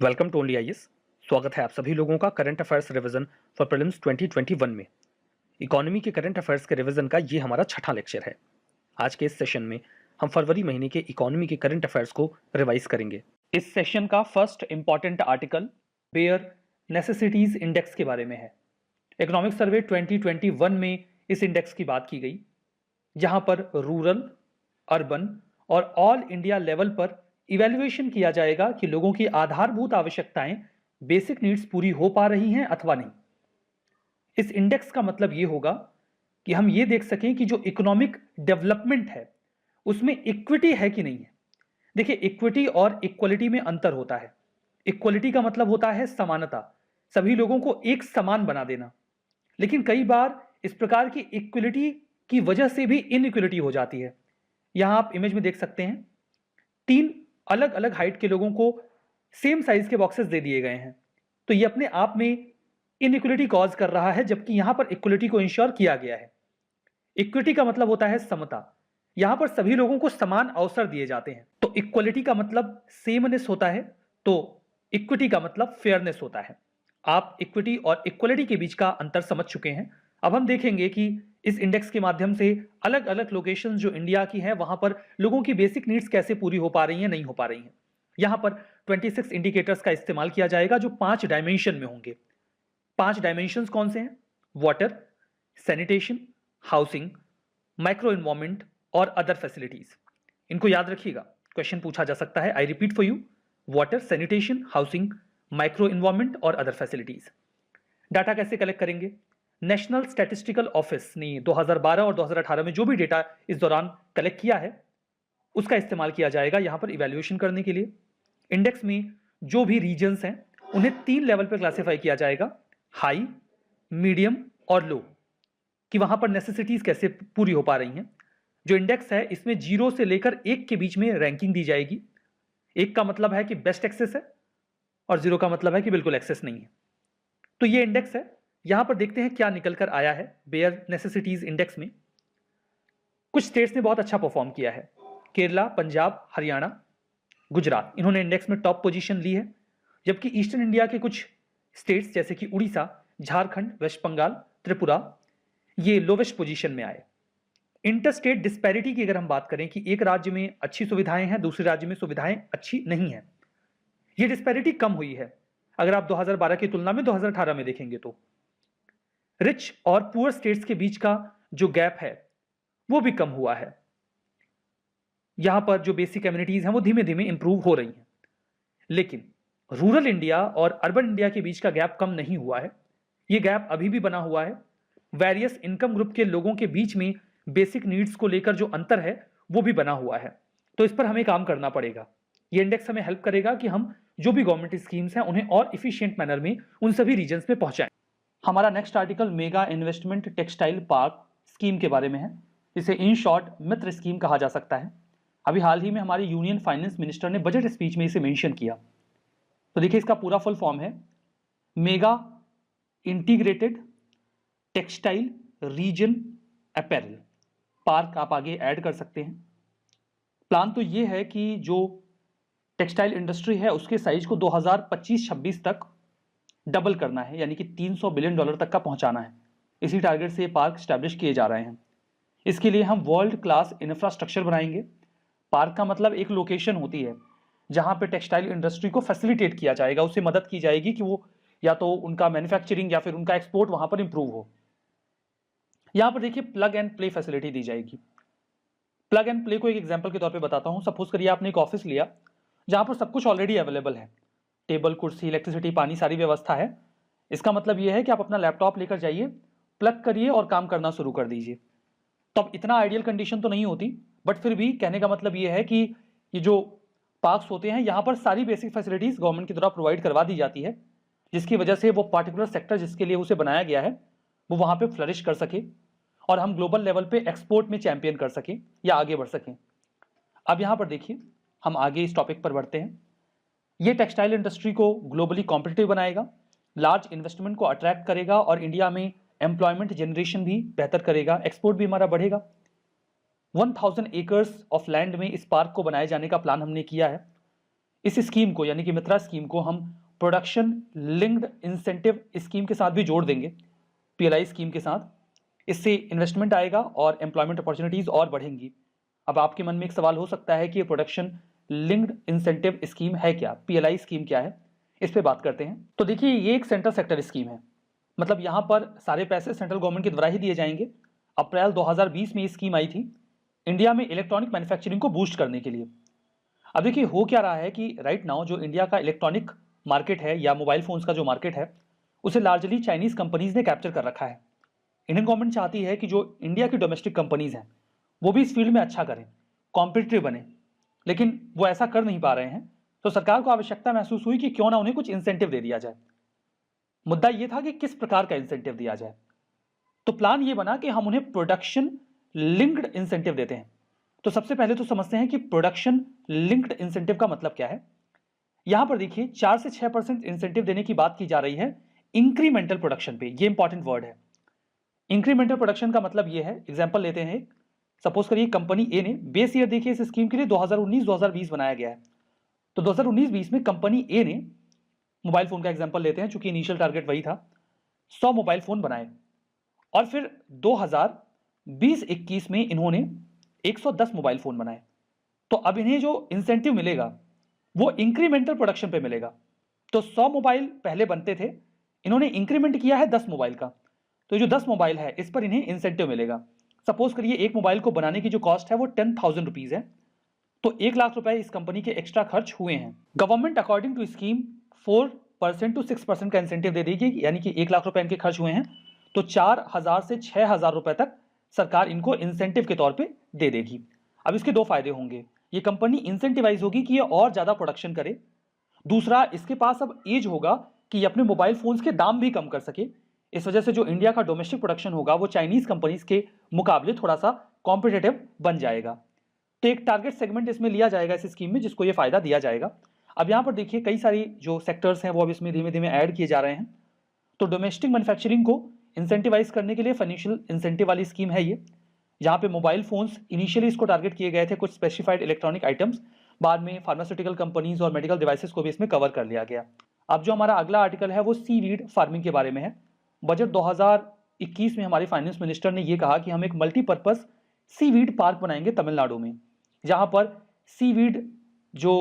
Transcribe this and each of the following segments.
Welcome to only IAS. स्वागत है आप सभी लोगों का current affairs revision for prelims 2021 में। इकोनॉमी के करंट अफेयर्स के रिवीजन का ये हमारा छठा लेक्चर है। आज के इस सेशन में हम फरवरी महीने के इकोनॉमी के करंट अफेयर्स को रिवाइज करेंगे। इस सेशन का first important article bear necessities index के बारे में है। इकोनॉमिक सर्वे 2021 में इस इंडेक्स की बात की गई, जहां पर रूरल, अर्बन और ऑल इंडिया लेवल पर इवैल्यूएशन किया जाएगा कि लोगों की आधारभूत आवश्यकताएं, बेसिक नीड्स पूरी हो पा रही हैं अथवा नहीं। इस इंडेक्स का मतलब यह होगा कि हम यह देख सकें कि जो इकोनॉमिक डेवलपमेंट है उसमें इक्विटी है कि नहीं है। देखिए, इक्विटी और इक्वलिटी में अंतर होता है। इक्वलिटी का मतलब होता है समानता, सभी लोगों को एक समान बना देना। लेकिन कई बार इस प्रकार की इक्वलिटी की वजह से भी इनइक्वलिटी हो जाती है। यहां आप इमेज में देख सकते हैं, 3 अलग अलग हाइट के लोगों को सेम साइज के बॉक्सेस दे दिए गए हैं, तो ये अपने आप में इनइक्वलिटी कॉज कर रहा है, जबकि यहां पर इक्वलिटी को इंश्योर किया गया है। इक्विटी का मतलब होता है समता, यहां पर सभी लोगों को समान अवसर दिए जाते हैं। तो इक्वलिटी का मतलब सेमनेस होता है, तो इक्विटी का मतलब फेयरनेस होता है। आप इक्विटी और इक्वलिटी के बीच का अंतर समझ चुके हैं। अब हम देखेंगे कि इस इंडेक्स के माध्यम से अलग अलग लोकेशन जो इंडिया की है वहां पर लोगों की बेसिक नीड्स कैसे पूरी हो पा रही हैं, नहीं हो पा रही हैं। यहां पर 26 इंडिकेटर्स का इस्तेमाल किया जाएगा जो 5 डायमेंशन में होंगे। 5 डायमेंशंस कौन से हैं? Water, sanitation, housing, micro environment और अदर फैसिलिटीज। इनको याद रखिएगा, क्वेश्चन पूछा जा सकता है। I repeat for you, water, sanitation, housing, micro environment और अदर फैसिलिटीज। डाटा कैसे कलेक्ट करेंगे? नेशनल स्टैटिस्टिकल ऑफिस ने 2012 और 2018 में जो भी डेटा इस दौरान कलेक्ट किया है उसका इस्तेमाल किया जाएगा यहां पर इवैल्यूएशन करने के लिए। इंडेक्स में जो भी रीजन्स हैं उन्हें 3 लेवल पर क्लासिफाई किया जाएगा, हाई, मीडियम और लो, कि वहां पर नेसेसिटीज कैसे पूरी हो पा रही हैं। जो इंडेक्स है इसमें 0 से लेकर 1 के बीच में रैंकिंग दी जाएगी। 1 का मतलब है कि बेस्ट एक्सेस है और 0 का मतलब है कि बिल्कुल एक्सेस नहीं है। तो ये इंडेक्स है। यहां पर देखते हैं क्या निकल कर आया है बेयर नेसेसिटीज इंडेक्स में। कुछ स्टेट्स ने बहुत अच्छा परफॉर्म किया है, केरला, पंजाब, हरियाणा, गुजरात, इन्होंने इंडेक्स में टॉप पोजीशन ली है। जबकि ईस्टर्न इंडिया के कुछ स्टेट्स जैसे कि उड़ीसा, झारखंड, वेस्ट बंगाल, त्रिपुरा, ये लोवेस्ट पोजीशन में आए। इंटर स्टेट डिस्पैरिटी की अगर हम बात करें कि एक राज्य में अच्छी सुविधाएं हैं, दूसरे राज्य में सुविधाएं अच्छी नहीं है, ये डिस्पैरिटी कम हुई है अगर आप 2012 की तुलना में 2018 में देखेंगे तो। रिच और पुअर स्टेट्स के बीच का जो गैप है वो भी कम हुआ है। यहां पर जो बेसिक कम्युनिटीज हैं वो धीमे धीमे इंप्रूव हो रही हैं। लेकिन रूरल इंडिया और अर्बन इंडिया के बीच का गैप कम नहीं हुआ है, ये गैप अभी भी बना हुआ है। वेरियस इनकम ग्रुप के लोगों के बीच में बेसिक नीड्स को लेकर जो अंतर है वो भी बना हुआ है। तो इस पर हमें काम करना पड़ेगा। ये इंडेक्स हमें हेल्प करेगा कि हम जो भी गवर्नमेंट स्कीम्स हैं उन्हें और इफिशिएंट मैनर में उन सभी रीजन्स में पहुंचाएं। हमारा next article mega investment textile park scheme के बारे में है। इसे इन शॉर्ट मित्र स्कीम कहा जा सकता है। अभी हाल ही में हमारे यूनियन फाइनेंस मिनिस्टर ने बजट स्पीच में इसे मेंशन किया। तो देखिए, इसका पूरा फुल फॉर्म है mega integrated textile reason apparel park. आप आगे ऐड कर सकते हैं। प्लान तो ये है कि जो टेक्सटाइल इंडस्ट्री है उसके साइज को 2025-26 तक डबल करना है, यानी कि $300 बिलियन तक का पहुंचाना है। इसी टारगेट से ये पार्क स्टैब्लिश किए जा रहे हैं। इसके लिए हम वर्ल्ड क्लास इंफ्रास्ट्रक्चर बनाएंगे। पार्क का मतलब एक लोकेशन होती है जहां पे टेक्सटाइल इंडस्ट्री को फैसिलिटेट किया जाएगा, उससे मदद की जाएगी कि वो या तो उनका मैन्युफैक्चरिंग या फिर उनका एक्सपोर्ट वहां पर इंप्रूव हो। यहां पर देखिए प्लग एंड प्ले फैसिलिटी दी जाएगी। प्लग एंड प्ले को एक एग्जांपल के तौर पे बताता हूं। सपोज करिए आपने एक ऑफिस लिया जहां पर सब कुछ ऑलरेडी अवेलेबल है, टेबल, कुर्सी, इलेक्ट्रिसिटी, पानी, सारी व्यवस्था है। इसका मतलब यह है कि आप अपना लैपटॉप लेकर जाइए, प्लग करिए और काम करना शुरू कर दीजिए। तो अब इतना आइडियल कंडीशन तो नहीं होती, बट फिर भी कहने का मतलब यह है कि ये जो पार्क्स होते हैं यहाँ पर सारी बेसिक फैसिलिटीज गवर्नमेंट की द्वारा प्रोवाइड करवा दी जाती है, जिसकी वजह से वो पार्टिकुलर सेक्टर जिसके लिए उसे बनाया गया है वो वहां पे फ्लरिश कर सके और हम ग्लोबल लेवल पे एक्सपोर्ट में चैंपियन कर सके या आगे बढ़ सकें। अब यहां पर देखिए, हम आगे इस टॉपिक पर बढ़ते हैं। ये टेक्सटाइल इंडस्ट्री को ग्लोबली कॉम्पिटिटिव बनाएगा, लार्ज इन्वेस्टमेंट को अट्रैक्ट करेगा और इंडिया में एम्प्लॉयमेंट जनरेशन भी बेहतर करेगा, एक्सपोर्ट भी हमारा बढ़ेगा। 1000 एकर्स ऑफ लैंड में इस पार्क को बनाए जाने का प्लान हमने किया है। इस स्कीम को यानी कि मित्रा स्कीम को हम प्रोडक्शन लिंक्ड इंसेंटिव स्कीम के साथ भी जोड़ देंगे, पीएलआई स्कीम के साथ। इससे इन्वेस्टमेंट आएगा और एम्प्लॉयमेंट अपॉर्चुनिटीज और बढ़ेंगी। अब आपके मन में एक सवाल हो सकता है कि ये प्रोडक्शन लिंक्ड इंसेंटिव स्कीम है क्या, पीएलआई स्कीम क्या है, इस पे बात करते हैं। तो देखिए, ये एक सेंट्रल सेक्टर स्कीम है, मतलब यहाँ पर सारे पैसे सेंट्रल गवर्नमेंट के द्वारा ही दिए जाएंगे। अप्रैल 2020 में ये स्कीम आई थी इंडिया में इलेक्ट्रॉनिक मैन्युफैक्चरिंग को बूस्ट करने के लिए। अब देखिए, हो क्या रहा है कि राइट नाउ जो इंडिया का इलेक्ट्रॉनिक मार्केट है या मोबाइल फोन्स का जो मार्केट है, उसे लार्जली चाइनीज कंपनीज ने कैप्चर कर रखा है। इंडियन गवर्नमेंट चाहती है कि जो इंडिया की डोमेस्टिक कंपनीज हैं वो भी इस फील्ड में अच्छा करें, कॉम्पिटिटिव बने, लेकिन वो ऐसा कर नहीं पा रहे हैं। तो सरकार को आवश्यकता महसूस हुई कि क्यों ना उन्हें कुछ इंसेंटिव दे दिया जाए। मुद्दा ये था कि किस प्रकार का इंसेंटिव दिया जाए। तो प्लान ये बना कि हम उन्हें प्रोडक्शन लिंक्ड इंसेंटिव देते हैं। तो सबसे पहले तो समझते हैं कि प्रोडक्शन लिंक्ड इंसेंटिव का मतलब क्या है। यहां पर देखिए, 4 से 6% इंसेंटिव देने की बात की जा रही है इंक्रीमेंटल प्रोडक्शन पे। ये इंपॉर्टेंट वर्ड है। इंक्रीमेंटल प्रोडक्शन का मतलब ये है, एग्जांपल लेते हैं, सपोज करिए कंपनी ए ने, बेस ईयर देखिए इस स्कीम के लिए 2019-2020 बनाया गया है। तो 2019-20 में कंपनी ए ने, मोबाइल फोन का एग्जांपल लेते हैं चूंकि इनिशियल टारगेट वही था, 100 मोबाइल फोन बनाए और फिर 2020-21 में इन्होंने 110 मोबाइल फोन बनाए। तो अब इन्हें जो इंसेंटिव मिलेगा वो इंक्रीमेंटल प्रोडक्शन पे मिलेगा। तो 100 मोबाइल पहले बनते थे, इन्होंने इंक्रीमेंट किया है 10 मोबाइल का, तो जो 10 मोबाइल है इस पर इन्हें इंसेंटिव मिलेगा। सपोज करिए एक मोबाइल को बनाने की जो कॉस्ट है वो 10,000 रुपीज है, तो 1 लाख रुपए इस कंपनी के एक्स्ट्रा खर्च हुए हैं। Government according to scheme 4% to 6% का इंसेंटिव दे देगी, यानी कि 1 लाख रुपए इनके खर्च हुए हैं तो 4,000 से 6,000 रुपए तक सरकार इनको इंसेंटिव के तौर पे दे देगी। अब इसके दो फायदे होंगे, ये कंपनी इंसेंटिवाइज होगी कि ये और ज्यादा प्रोडक्शन करे, दूसरा इसके पास अब एज होगा कि ये अपने मोबाइल फोन्स के दाम भी कम कर सके। इस वजह से जो इंडिया का डोमेस्टिक प्रोडक्शन होगा वो चाइनीज कंपनीज के मुकाबले थोड़ा सा कॉम्पिटिटिव बन जाएगा। तो एक टारगेट सेगमेंट इसमें लिया जाएगा इस स्कीम में, जिसको ये फायदा दिया जाएगा। अब यहाँ पर देखिए, कई सारी जो सेक्टर्स हैं वो अब इसमें धीमे धीमे ऐड किए जा रहे हैं। तो डोमेस्टिक मैन्युफैक्चरिंग को इंसेंटिवाइज करने के लिए फाइनेंशियल इंसेंटिव वाली स्कीम है ये, जहाँ पे मोबाइल फोन्स इनिशियली इसको टारगेट किए गए थे, कुछ स्पेसिफाइड इलेक्ट्रॉनिक आइटम्स, बाद में फार्मास्यूटिकल कंपनीज और मेडिकल डिवाइसेस को भी इसमें कवर कर लिया गया। अब जो हमारा अगला आर्टिकल है वो सीवीड फार्मिंग के बारे में है। बजट 2021 में हमारे फाइनेंस मिनिस्टर ने यह कहा कि हम एक मल्टीपर्पज सीवीड पार्क बनाएंगे तमिलनाडु में, जहां पर सीवीड जो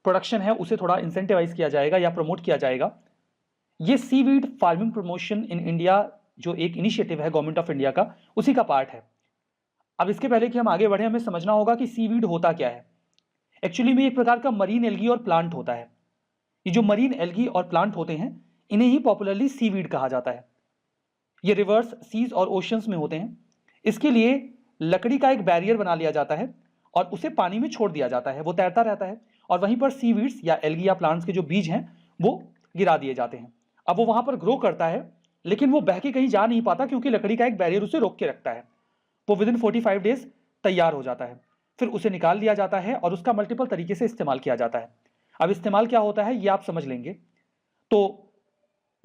प्रोडक्शन है उसे थोड़ा इंसेंटिवाइज किया जाएगा या प्रमोट किया जाएगा। ये seaweed farming promotion in India जो एक इनिशिएटिव है गवर्नमेंट ऑफ इंडिया का, उसी का पार्ट है। अब इसके पहले कि हम आगे बढ़े, हमें समझना होगा कि सीवीड होता क्या है। एक्चुअली में एक प्रकार का मरीन एल्गी और प्लांट होता है। ये जो मरीन एल्गी और प्लांट होते हैं इन्हें ही पॉपुलरली सीवीड कहा जाता है। ये रिवर्स सीज और ओशंस में होते हैं। इसके लिए लकड़ी का एक बैरियर बना लिया जाता है और उसे पानी में छोड़ दिया जाता है, वो तैरता रहता है और वहीं पर सीवीड्स या एल्गी या प्लांट्स के जो बीज हैं वो गिरा दिए जाते हैं। अब वो वहां पर ग्रो करता है, लेकिन वो बह के कहीं जा नहीं पाता क्योंकि लकड़ी का एक बैरियर उसे रोक के रखता है। वो विदिन 45 डेज तैयार हो जाता है, फिर उसे निकाल लिया जाता है और उसका मल्टीपल तरीके से इस्तेमाल किया जाता है। अब इस्तेमाल क्या होता है ये आप समझ लेंगे। तो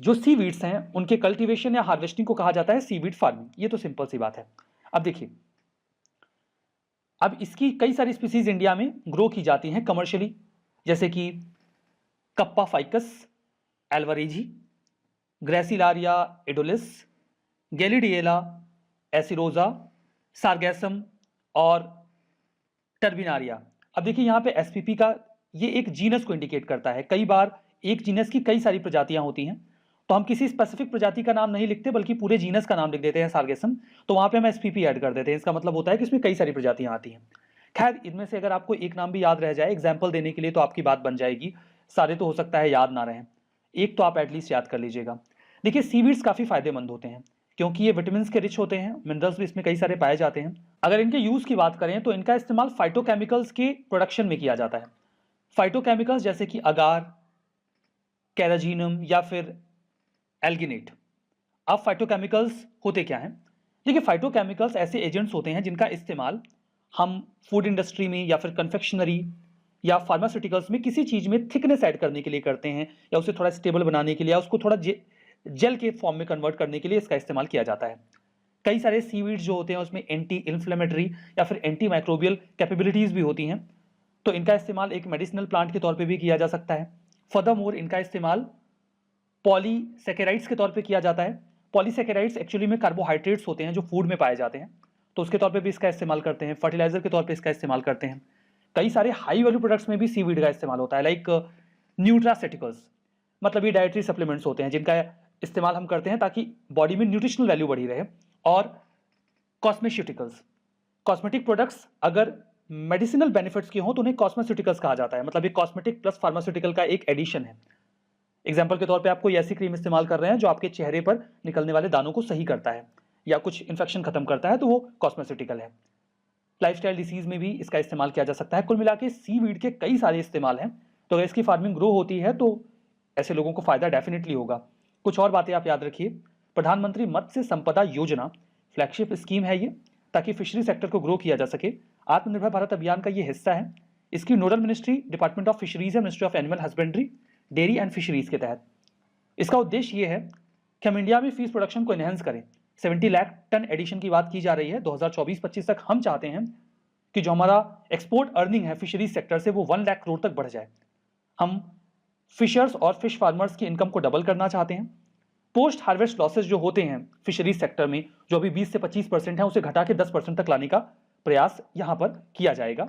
जो सीवीड्स हैं उनके कल्टीवेशन या हार्वेस्टिंग को कहा जाता है सीवीड फार्मिंग। ये तो सिंपल सी बात है। अब देखिए, अब इसकी कई सारी स्पीसीज इंडिया में ग्रो की जाती हैं कमर्शियली, जैसे कि कप्पा फाइकस एल्वरेजी, ग्रेसिलारिया एडोलिस, गैलिडिएला एसिरोजा, सार्गेसम और टर्बिनारिया। अब देखिए, यहाँ पे एसपीपी का ये एक जीनस को इंडिकेट करता है। कई बार एक जीनस की कई सारी प्रजातियां होती हैं, तो हम किसी स्पेसिफिक प्रजाति का नाम नहीं लिखते बल्कि पूरे जीनस का नाम लिख देते हैं सार्गेसम, तो वहां पे हम एसपीपी ऐड कर देते हैं। इसका मतलब होता है कि इसमें कई सारी प्रजातियां आती हैं। खैर, इनमें से अगर आपको एक नाम भी याद रह जाए एग्जाम्पल देने के लिए तो आपकी बात बन जाएगी। सारे तो हो सकता है याद ना रहें, एक तो आप एटलीस्ट याद कर लीजिएगा। देखिए, सीवीड्स काफी फायदेमंद होते हैं क्योंकि ये विटामिन के रिच होते हैं, मिनरल्स भी इसमें कई सारे पाए जाते हैं। अगर इनके यूज की बात करें तो इनका इस्तेमाल फाइटोकेमिकल्स के प्रोडक्शन में किया जाता है। फाइटोकेमिकल्स जैसे कि अगार, कैराजीनम या फिर एल्गिनेट। अब फाइटोकेमिकल्स होते क्या हैं? देखिए, फाइटोकेमिकल्स ऐसे एजेंट्स होते हैं जिनका इस्तेमाल हम फूड इंडस्ट्री में या फिर कन्फेक्शनरी या फार्मास्यूटिकल्स में किसी चीज में थिकनेस ऐड करने के लिए करते हैं, या उसे थोड़ा स्टेबल बनाने के लिए, या उसको थोड़ा जेल के फॉर्म में कन्वर्ट करने के लिए इसका इस्तेमाल किया जाता है। कई सारे सीवीड्स जो होते हैं उसमें एंटी इन्फ्लेमेटरी या फिर एंटी माइक्रोबियल कैपेबिलिटीज भी होती हैं। तो इनका इस्तेमाल एक मेडिसिनल प्लांट के तौर पे भी किया जा सकता है। फर्दरमोर इनका इस्तेमाल पॉलीसेकेराइड्स के तौर पे किया जाता है। पॉलीसेकेराइड्स एक्चुअली में कार्बोहाइड्रेट्स होते हैं जो फूड में पाए जाते हैं, तो उसके तौर पे भी इसका इस्तेमाल करते हैं। फर्टिलाइजर के तौर पे इसका इस्तेमाल करते हैं। कई सारे हाई वैल्यू प्रोडक्ट्स में भी सीवीड का इस्तेमाल होता है, लाइक न्यूट्रासेटिकल्स, मतलब ये डाइटरी सप्लीमेंट्स होते हैं जिनका इस्तेमाल हम करते हैं ताकि बॉडी में न्यूट्रिशनल वैल्यू बढ़ी रहे। और कॉस्मेस्यूटिकल्स, कॉस्मेटिक प्रोडक्ट्स अगर मेडिसिनल बेनिफिट्स के हों तो उन्हें कॉस्मेस्यूटिकल्स कहा जाता है, मतलब ये कॉस्मेटिक प्लस फार्मास्यूटिकल का एक एडिशन है। एग्जाम्पल के तौर पे आप कोई ऐसी क्रीम इस्तेमाल कर रहे हैं जो आपके चेहरे पर निकलने वाले दानों को सही करता है या कुछ इन्फेक्शन खत्म करता है, तो वो कॉस्मेस्यूटिकल है। लाइफस्टाइल डिसीज में भी इसका इस्तेमाल किया जा सकता है। कुल मिला के सीवीड के कई सारे इस्तेमाल हैं, तो अगर इसकी फार्मिंग ग्रो होती है तो ऐसे लोगों को फायदा डेफिनेटली होगा। कुछ और बातें आप याद रखिए। प्रधानमंत्री मत्स्य संपदा योजना फ्लैगशिप स्कीम है ये, ताकि फिशरी सेक्टर को ग्रो किया जा सके। आत्मनिर्भर भारत अभियान का ये हिस्सा है। इसकी nodal ministry department of fisheries है, ministry of animal husbandry, dairy and fisheries के तहत। इसका उद्देश्य ये है कि हम इंडिया में फीस प्रोडक्शन को एनहेंस करें। 70 लाख टन एडिशन की बात की जा रही है 2024-25 तक। हम चाहते हैं कि जो हमारा एक्सपोर्ट अर्निंग है फिशरीज सेक्टर से वो 1 लाख करोड़ तक बढ़ जाए। हम फिशर्स और फिश फार्मर्स की इनकम को डबल करना चाहते हैं। पोस्ट हार्वेस्ट लॉसेस जो होते हैं फिशरीज सेक्टर में, जो अभी 20 से 25% है, उसे घटा के 10% तक लाने का प्रयास यहां पर किया जाएगा।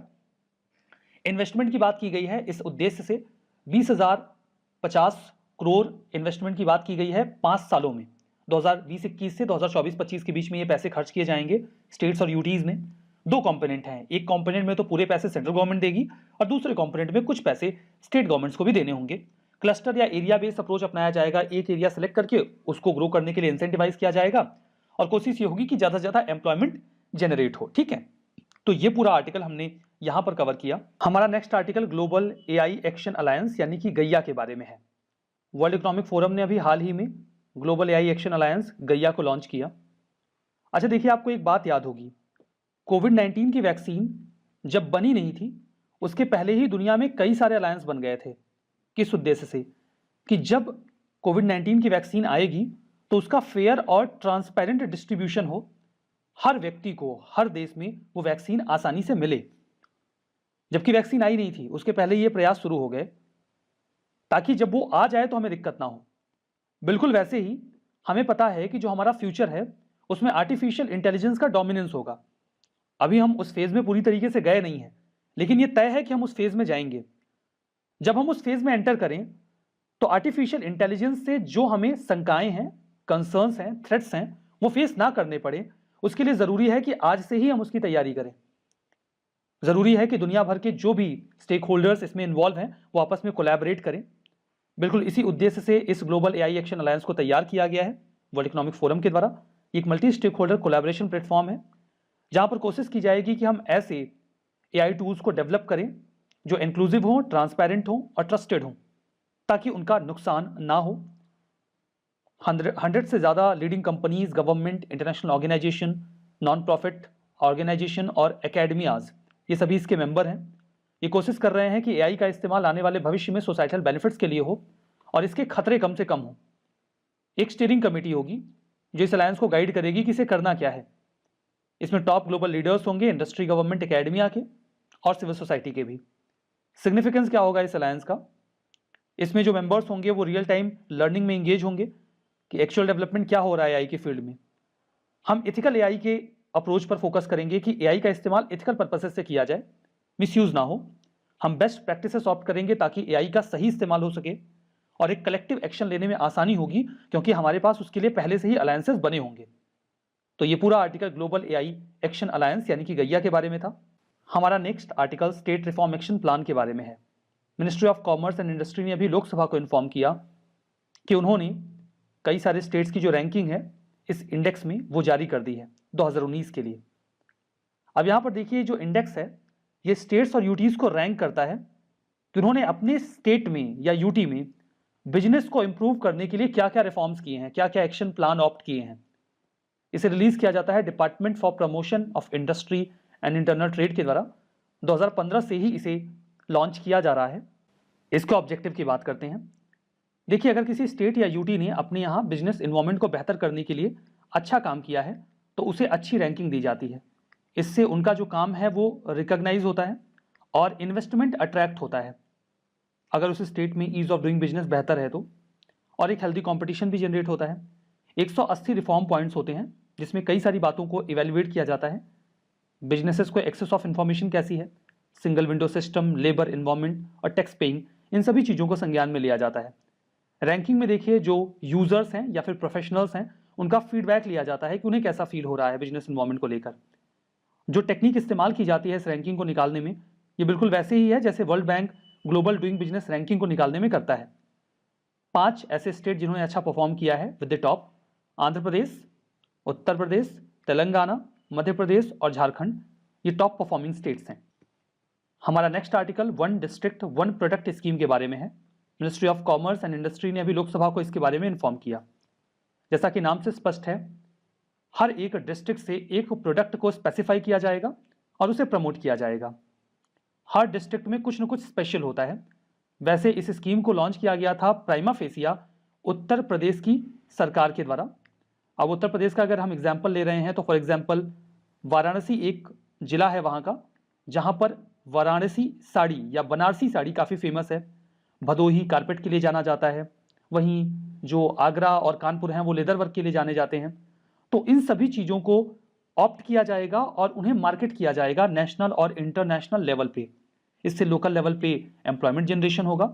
इन्वेस्टमेंट की बात की गई है इस उद्देश्य से 20,050 करोड़ इन्वेस्टमेंट की बात की गई है 5 सालों में। 2020-21 से 2024-25 के बीच में ये पैसे खर्च किए जाएंगे स्टेट्स और यूटीज ने। 2 कंपोनेंट हैं, एक कंपोनेंट में तो पूरे पैसे सेंट्रल गवर्नमेंट देगी और दूसरे कंपोनेंट में कुछ पैसे स्टेट गवर्नमेंट्स को भी देने होंगे। क्लस्टर या एरिया बेस्ड अप्रोच अपनाया जाएगा। एक एरिया सेलेक्ट करके उसको ग्रो करने के लिए इंसेंटिवाइज किया जाएगा और कोशिश ये होगी कि ज्यादा से ज्यादा एम्प्लॉयमेंट जनरेट हो। ठीक है, तो ये पूरा आर्टिकल हमने यहां पर कवर किया। हमारा next article global AI action alliance यानी कि गैया के बारे में है। वर्ल्ड इकोनॉमिक फोरम ने अभी हाल ही में ग्लोबल एआई एक्शन अलायंस गैया को लॉन्च किया। अच्छा देखिए, आपको एक बात याद होगी, कोविड-19 की वैक्सीन जब बनी नहीं थी उसके पहले ही दुनिया में कई सारे अलायंस बन गए थे। किस उद्देश्य से? कि जब कोविड-19 की वैक्सीन आएगी तो उसका फेयर और ट्रांसपेरेंट डिस्ट्रीब्यूशन हो, हर व्यक्ति को हर देश में वो वैक्सीन आसानी से मिले। जबकि वैक्सीन आई नहीं थी उसके पहले ये प्रयास शुरू हो गए ताकि जब वो आ जाए तो हमें दिक्कत ना हो। बिल्कुल वैसे ही हमें पता है कि जो हमारा फ्यूचर है उसमें आर्टिफिशियल इंटेलिजेंस का डोमिनेंस होगा। अभी हम उस फेज में पूरी तरीके से गए नहीं हैं, लेकिन ये तय है कि हम उस फेज में जाएंगे। जब हम उस फेज में एंटर करें तो आर्टिफिशियल इंटेलिजेंस से जो हमें शंकाएं हैं, कंसर्न्स हैं, थ्रेट्स हैं, वो फेस ना करने पड़े, उसके लिए जरूरी है कि आज से ही हम उसकी तैयारी करें। जरूरी है कि दुनिया भर के जो भी स्टेक होल्डर्स इसमें इन्वॉल्व हैं वो आपस में कोलैबोरेट करें। बिल्कुल इसी उद्देश्य से इस ग्लोबल एआई एक्शन अलायंस को तैयार किया गया है वर्ल्ड इकोनॉमिक फोरम के द्वारा। एक multi stakeholder collaboration platform है जहां पर कोशिश की जाएगी कि हम ऐसे एआई टूल्स को डेवलप करें जो इंक्लूसिव हों, ट्रांसपेरेंट हों और ट्रस्टेड हों, ताकि उनका नुकसान ना हो। 100 से ज़्यादा leading companies, government, international organisation, non profit organisation और एकेडमियाज, ये सभी इसके मेंबर हैं। ये कोशिश कर रहे हैं कि एआई का इस्तेमाल आने वाले भविष्य में सोसाइटल बेनिफिट्स के लिए हो और इसके खतरे कम से कम हो। एक स्टीयरिंग कमेटी होगी जो इस अलायंस को गाइड करेगी कि इसे करना क्या है। इसमें टॉप ग्लोबल लीडर्स होंगे, इंडस्ट्री, गवर्नमेंट, एकेडमिया के और सिविल सोसाइटी के भी। सिग्निफिकेंस क्या होगा इस अलायंस का? इसमें जो मेंबर्स होंगे वो रियल टाइम लर्निंग में इंगेज होंगे कि एक्चुअल डेवलपमेंट क्या हो रहा है एआई के फील्ड में। हम एथिकल एआई के अप्रोच पर फोकस करेंगे कि एआई का इस्तेमाल एथिकल पर्पसेस से किया जाए, मिसयूज ना हो। हम बेस्ट प्रैक्टिसेस ऑप्ट करेंगे ताकि एआई का सही इस्तेमाल हो सके और एक कलेक्टिव एक्शन लेने में आसानी होगी, क्योंकि हमारे पास उसके लिए पहले से ही अलायंसेस बने होंगे। तो ये पूरा article global AI action alliance यानी कि गैया के बारे में था। हमारा next article state reform action plan के बारे में है। Ministry of commerce and industry ने अभी लोकसभा को इन्फॉर्म किया कि उन्होंने कई सारे स्टेट्स की जो रैंकिंग है इस इंडेक्स में वो जारी कर दी है 2019 के लिए। अब यहाँ पर देखिए, जो इंडेक्स है ये स्टेट्स और यूटीज को रैंक करता है कि उन्होंने अपने स्टेट में या यूटी में बिजनेस को इंप्रूव करने के लिए क्या क्या रिफॉर्म्स किए हैं, क्या क्या एक्शन प्लान ऑप्ट किए हैं। इसे रिलीज किया जाता है department for promotion of industry and internal trade के द्वारा। 2015 से ही इसे लॉन्च किया जा रहा है। इसके ऑब्जेक्टिव की बात करते हैं। देखिए, अगर किसी स्टेट या यूटी ने अपने यहाँ बिजनेस इन्वायरमेंट को बेहतर करने के लिए अच्छा काम किया है तो उसे अच्छी रैंकिंग दी जाती है। इससे उनका जो काम है वो रिकॉग्नाइज होता है और इन्वेस्टमेंट अट्रैक्ट होता है अगर उस स्टेट में ईज ऑफ डूइंग बिजनेस बेहतर है तो, और एक हेल्दी कंपटीशन भी जनरेट होता है। 180 रिफॉर्म पॉइंट्स होते हैं जिसमें कई सारी बातों को इवेल्युएट किया जाता है। बिजनेसेस को एक्सेस ऑफ इंफॉर्मेशन कैसी है, single window system, labour environment और टैक्स पेइंग, इन सभी चीज़ों को संज्ञान में लिया जाता है। रैंकिंग में देखिए जो यूजर्स हैं या फिर प्रोफेशनल्स हैं उनका फीडबैक लिया जाता है कि उन्हें कैसा फील हो रहा है बिजनेस इन्वायरमेंट को लेकर। जो टेक्निक इस्तेमाल की जाती है इस रैंकिंग को निकालने में, ये बिल्कुल वैसे ही है जैसे world bank global doing business ranking को निकालने में करता है। 5 ऐसे स्टेट जिन्होंने अच्छा परफॉर्म किया है with the top: Andhra Pradesh, Uttar Pradesh, Telangana, Madhya Pradesh और झारखंड, ये टॉप परफॉर्मिंग स्टेट्स हैं। हमारा next article one district one product scheme के बारे में है। Ministry of commerce and industry ने अभी लोकसभा को इसके बारे में इन्फॉर्म किया। जैसा कि नाम से स्पष्ट है, हर एक डिस्ट्रिक्ट से एक प्रोडक्ट को स्पेसिफाई किया जाएगा और उसे प्रमोट किया जाएगा। हर डिस्ट्रिक्ट में कुछ न कुछ स्पेशल होता है। वैसे इस स्कीम को लॉन्च किया गया था प्राइमा फेसिया उत्तर प्रदेश की सरकार के द्वारा। अब उत्तर प्रदेश का अगर हम एग्जाम्पल ले रहे हैं तो फॉर एग्जाम्पल वाराणसी एक जिला है वहाँ का, जहाँ पर वाराणसी साड़ी या बनारसी साड़ी काफ़ी फेमस है। भदोही कारपेट के लिए जाना जाता है। वहीं जो आगरा और कानपुर हैं वो लेदर वर्क के लिए जाने जाते हैं। तो इन सभी चीज़ों को ऑप्ट किया जाएगा और उन्हें मार्केट किया जाएगा नेशनल और इंटरनेशनल लेवल पे। इससे लोकल लेवल पे एम्प्लॉयमेंट जनरेशन होगा।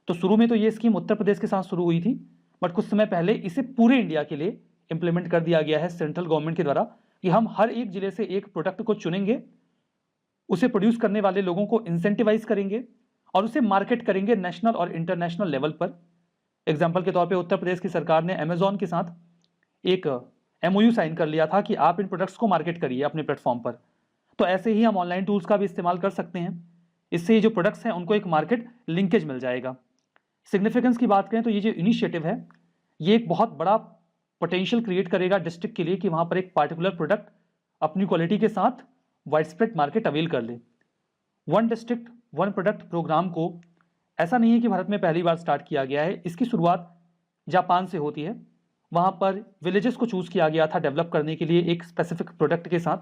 तो शुरू में तो ये स्कीम उत्तर प्रदेश के साथ शुरू हुई थी, बट कुछ समय पहले इसे पूरे इंडिया के लिए इंप्लीमेंट कर दिया गया है सेंट्रल गवर्नमेंट के द्वारा कि हम हर एक जिले से एक प्रोडक्ट को चुनेंगे, उसे प्रोड्यूस करने वाले लोगों को इंसेंटिवाइज करेंगे और उसे मार्केट करेंगे नेशनल और इंटरनेशनल लेवल पर। एग्जाम्पल के तौर पे उत्तर प्रदेश की सरकार ने अमेजॉन के साथ एक MOU साइन कर लिया था कि आप इन प्रोडक्ट्स को मार्केट करिए अपने प्लेटफॉर्म पर। तो ऐसे ही हम ऑनलाइन टूल्स का भी इस्तेमाल कर सकते हैं। इससे ये जो प्रोडक्ट्स हैं उनको एक मार्केट लिंकेज मिल जाएगा। सिग्निफिकेंस की बात करें तो ये जो इनिशिएटिव है ये एक बहुत बड़ा पोटेंशियल क्रिएट करेगा डिस्ट्रिक्ट के लिए कि वहाँ पर एक पार्टिकुलर प्रोडक्ट अपनी क्वालिटी के साथ वाइड स्प्रेड मार्केट अवेल कर ले। One district one product programme को ऐसा नहीं है कि भारत में पहली बार स्टार्ट किया गया है। इसकी शुरुआत जापान से होती है। वहाँ पर विलेजेस को चूज़ किया गया था डेवलप करने के लिए एक स्पेसिफिक प्रोडक्ट के साथ।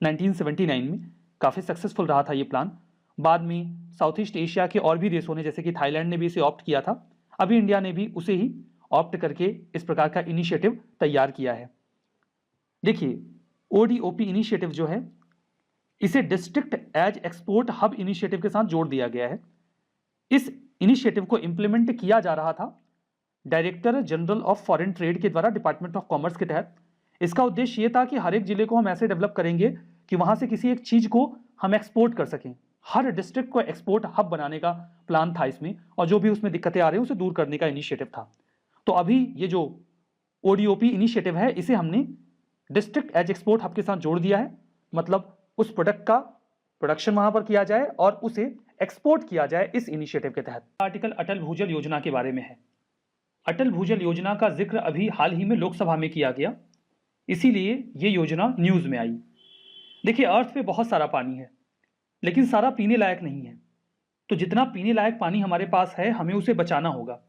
1979 में काफ़ी सक्सेसफुल रहा था ये प्लान। बाद में साउथ ईस्ट एशिया के और भी देशों ने जैसे कि थाईलैंड ने भी इसे ऑप्ट किया था। अभी इंडिया ने भी उसे ही ऑप्ट करके इस प्रकार का इनिशिएटिव तैयार किया है। देखिए ODOP इनिशिएटिव जो है इसे district as export hub initiative के साथ जोड़ दिया गया है। इस इनिशिएटिव को इंप्लीमेंट किया जा रहा था director general of foreign trade के द्वारा डिपार्टमेंट ऑफ कॉमर्स के तहत। इसका उद्देश्य ये था कि हर एक जिले को हम ऐसे डेवलप करेंगे कि वहां से किसी एक चीज को हम एक्सपोर्ट कर सकें। हर डिस्ट्रिक्ट को एक्सपोर्ट हब बनाने का प्लान था इसमें, और जो भी उसमें दिक्कतें आ रही हैं उसे दूर करने का इनिशिएटिव था। तो अभी ये जो ODOP इनिशिएटिव है इसे हमने डिस्ट्रिक्ट एज एक्सपोर्ट हब के साथ जोड़ दिया है। मतलब उस प्रोडक्ट का प्रोडक्शन वहां पर किया जाए और उसे एक्सपोर्ट किया जाए इस इनिशिएटिव के तहत। आर्टिकल अटल भूजल योजना के बारे में है। अटल भूजल योजना का जिक्र अभी हाल ही में लोकसभा में किया गया, इसीलिए ये योजना न्यूज में आई। देखिए अर्थ पे बहुत सारा पानी है लेकिन सारा पीने लायक नहीं है। तो जितना पीने लायक पानी हमारे पास है हमें उसे बचाना होगा।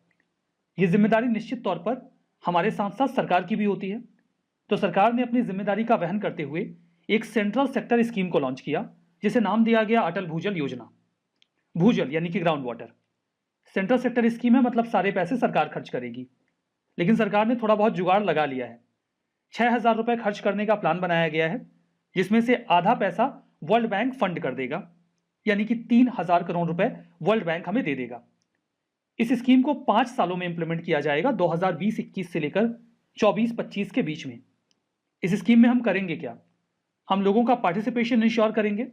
ये जिम्मेदारी निश्चित तौर पर हमारे साथ साथ सरकार की भी होती है। तो सरकार ने अपनी जिम्मेदारी का वहन करते हुए एक सेंट्रल सेक्टर स्कीम को लॉन्च किया जिसे नाम दिया गया अटल भूजल योजना। भूजल यानी कि ground water. Central sector scheme है, मतलब सारे पैसे सरकार खर्च करेगी। लेकिन सरकार ने थोड़ा बहुत जुगाड़ लगा लिया है। 6,000 रुपए खर्च करने का प्लान बनाया गया है जिसमें से आधा पैसा वर्ल्ड बैंक फंड कर देगा, यानी कि 3,000 करोड़ रुपए वर्ल्ड बैंक हमें दे देगा। इस स्कीम को 5 सालों में इंप्लीमेंट किया जाएगा, 2020-21 से लेकर 24-25 के बीच में। इस स्कीम में हम करेंगे क्या? हम लोगों का पार्टिसिपेशन इंश्योर करेंगे